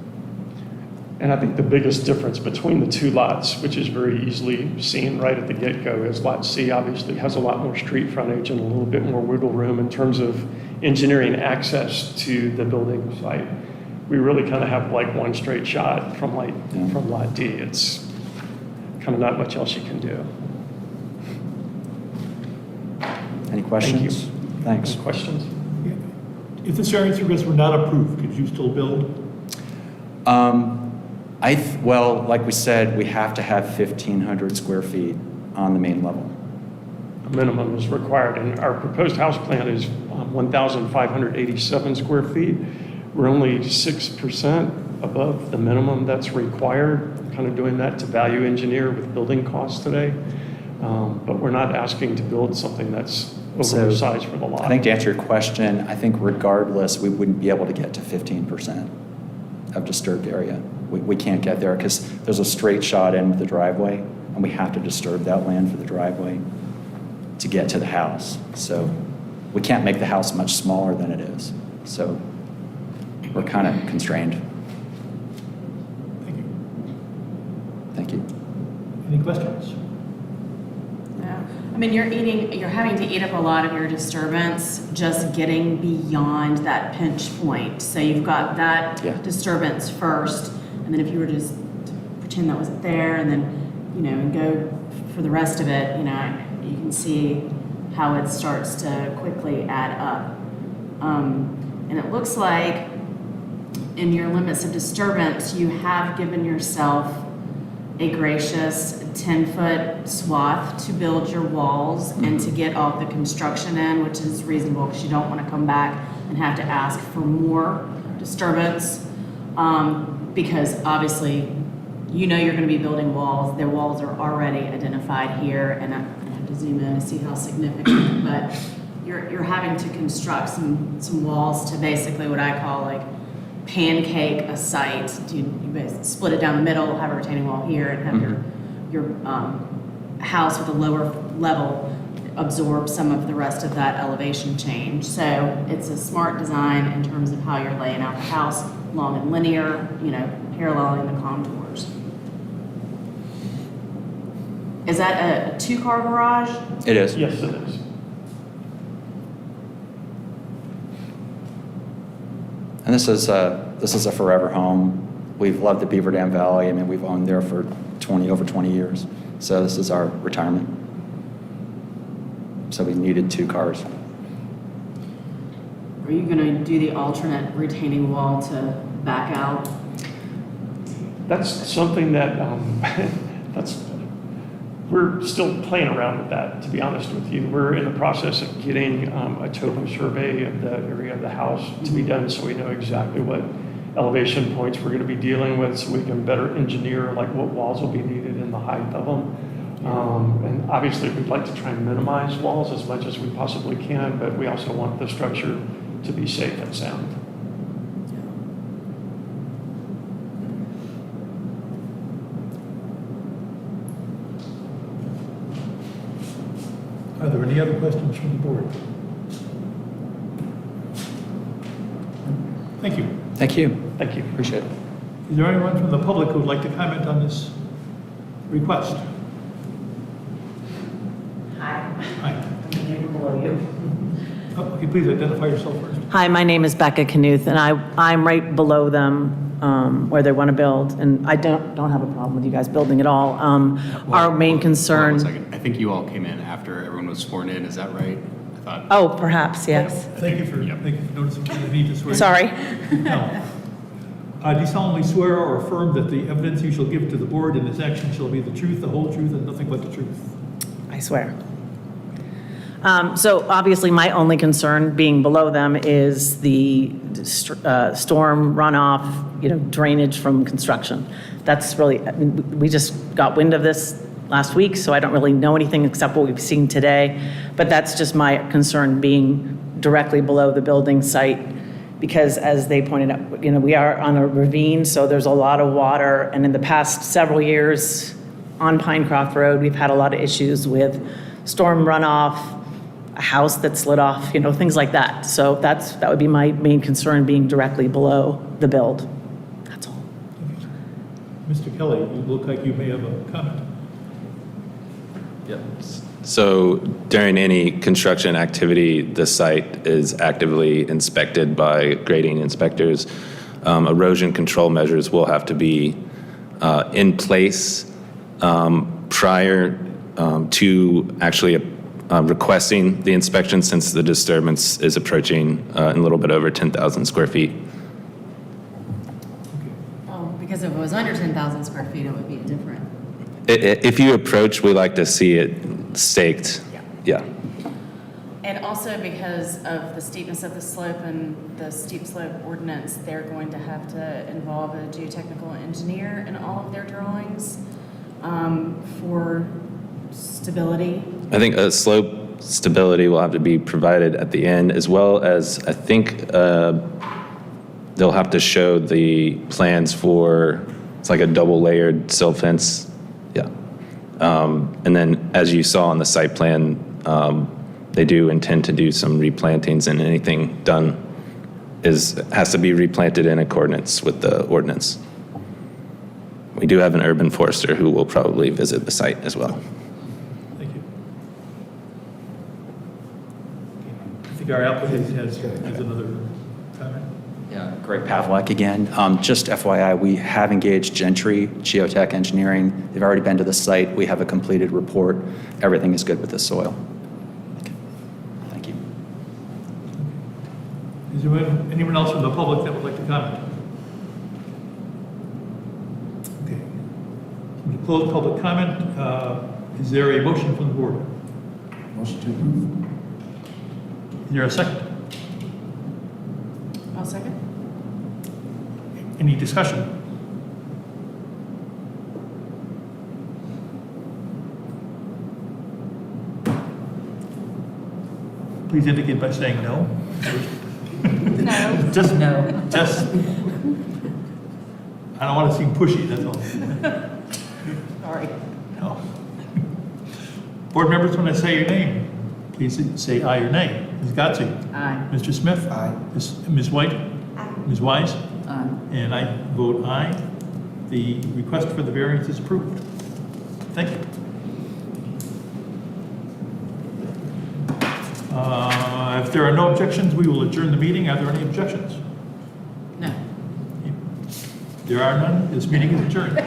And I think the biggest difference between the two lots, which is very easily seen right at the get-go, is Lot C obviously has a lot more street frontage and a little bit more wiggle room in terms of engineering access to the building site. We really kind of have like one straight shot from Lot D. It's kind of not much else you can do. Any questions? Thanks. Any questions? If this variance request were not approved, could you still build? Well, like we said, we have to have 1,500 square feet on the main level. A minimum is required, and our proposed house plan is 1,587 square feet. We're only 6% above the minimum that's required, kind of doing that to value engineer with building costs today. But we're not asking to build something that's oversized for the lot. I think to answer your question, I think regardless, we wouldn't be able to get to 15% of disturbed area. We can't get there because there's a straight shot in with the driveway, and we have to disturb that land for the driveway to get to the house. So we can't make the house much smaller than it is. So we're kind of constrained. Thank you. Thank you. Any questions? No. I mean, you're having to eat up a lot of your disturbance just getting beyond that pinch point. So you've got that disturbance first, and then if you were just to pretend that wasn't there, and then, and go for the rest of it, you can see how it starts to quickly add up. And it looks like in your limits of disturbance, you have given yourself a gracious 10-foot swath to build your walls and to get all the construction in, which is reasonable because you don't want to come back and have to ask for more disturbance. Because obviously, you're going to be building walls. Their walls are already identified here, and I have to zoom in to see how significant, but you're having to construct some walls to basically what I call like pancake a site. You basically split it down the middle, have a retaining wall here, and have your house with a lower level absorb some of the rest of that elevation change. So it's a smart design in terms of how you're laying out the house, long and linear, paralleling the contours. Is that a two-car garage? It is. Yes, it is. And this is a forever home. We've loved the Beaver Dam Valley. I mean, we've owned there for over 20 years. So this is our retirement. So we needed 2 cars. Are you going to do the alternate retaining wall to back out? That's something that we're still playing around with that, to be honest with you. We're in the process of getting a topo survey of the area of the house to be done so we know exactly what elevation points we're going to be dealing with so we can better engineer like what walls will be needed and the height of them. And obviously we'd like to try and minimize walls as much as we possibly can, but we also want the structure to be safe and sound. Are there any other questions from the board? Thank you. Thank you. Thank you. Appreciate it. Is there anyone from the public who would like to comment on this request? Hi. Hi. I'm the neighbor below you. Oh, okay, please identify yourself first. Hi, my name is Becca Knuth, and I'm right below them where they want to build, and I don't have a problem with you guys building at all. Our main concern. Hold on 1 second. I think you all came in after everyone was sworn in. Is that right? I thought. Oh, perhaps, yes. Thank you for noticing the need to swear. Sorry. No. Do you solemnly swear or affirm that the evidence you shall give to the board in this action shall be the truth, the whole truth, and nothing but the truth? I swear. So obviously, my only concern being below them is the storm runoff, drainage from construction. That's really, I mean, we just got wind of this last week, so I don't really know anything except what we've seen today. But that's just my concern being directly below the building site, because as they pointed out, we are on a ravine, so there's a lot of water. And in the past several years on Pinecroft Road, we've had a lot of issues with storm runoff, a house that slid off, things like that. So that would be my main concern, being directly below the build. That's all. Mr. Kelly, you look like you may have a comment. Yep. So during any construction activity, the site is actively inspected by grading inspectors. Erosion control measures will have to be in place prior to actually requesting the inspection, since the disturbance is approaching a little bit over 10,000 square feet. Oh, because if it was under 10,000 square feet, it would be different. If you approach, we like to see it staked. Yeah. And also because of the steepness of the slope and the steep slope ordinance, they're going to have to involve a geotechnical engineer in all of their drawings for stability. I think a slope stability will have to be provided at the end, as well as I think they'll have to show the plans for, it's like a double layered sill fence. Yeah. And then as you saw on the site plan, they do intend to do some replantings, and anything done has to be replanted in accordance with the ordinance. We do have an urban forester who will probably visit the site as well. Thank you. I think our applicant has another comment. Yeah, Greg Pavlik again. Just FYI, we have engaged Gentry Geotech Engineering. They've already been to the site. We have a completed report. Everything is good with the soil. Thank you. Is there anyone else from the public that would like to comment? Okay. To close public comment, is there a motion from the board? Motion to approve. Is there a second? I'll second. Any discussion? Please indicate by saying no. No. Just, No. I don't want to seem pushy, that's all. Sorry. No. Board members, when I say your name, please say aye or nay. Ms. Gotzi? Aye. Mr. Smith? Aye. Ms. White? Aye. Ms. Wise? Aye. And I vote aye. The request for the variance is approved. Thank you. If there are no objections, we will adjourn the meeting. Are there any objections? No. There are none. This meeting is adjourned.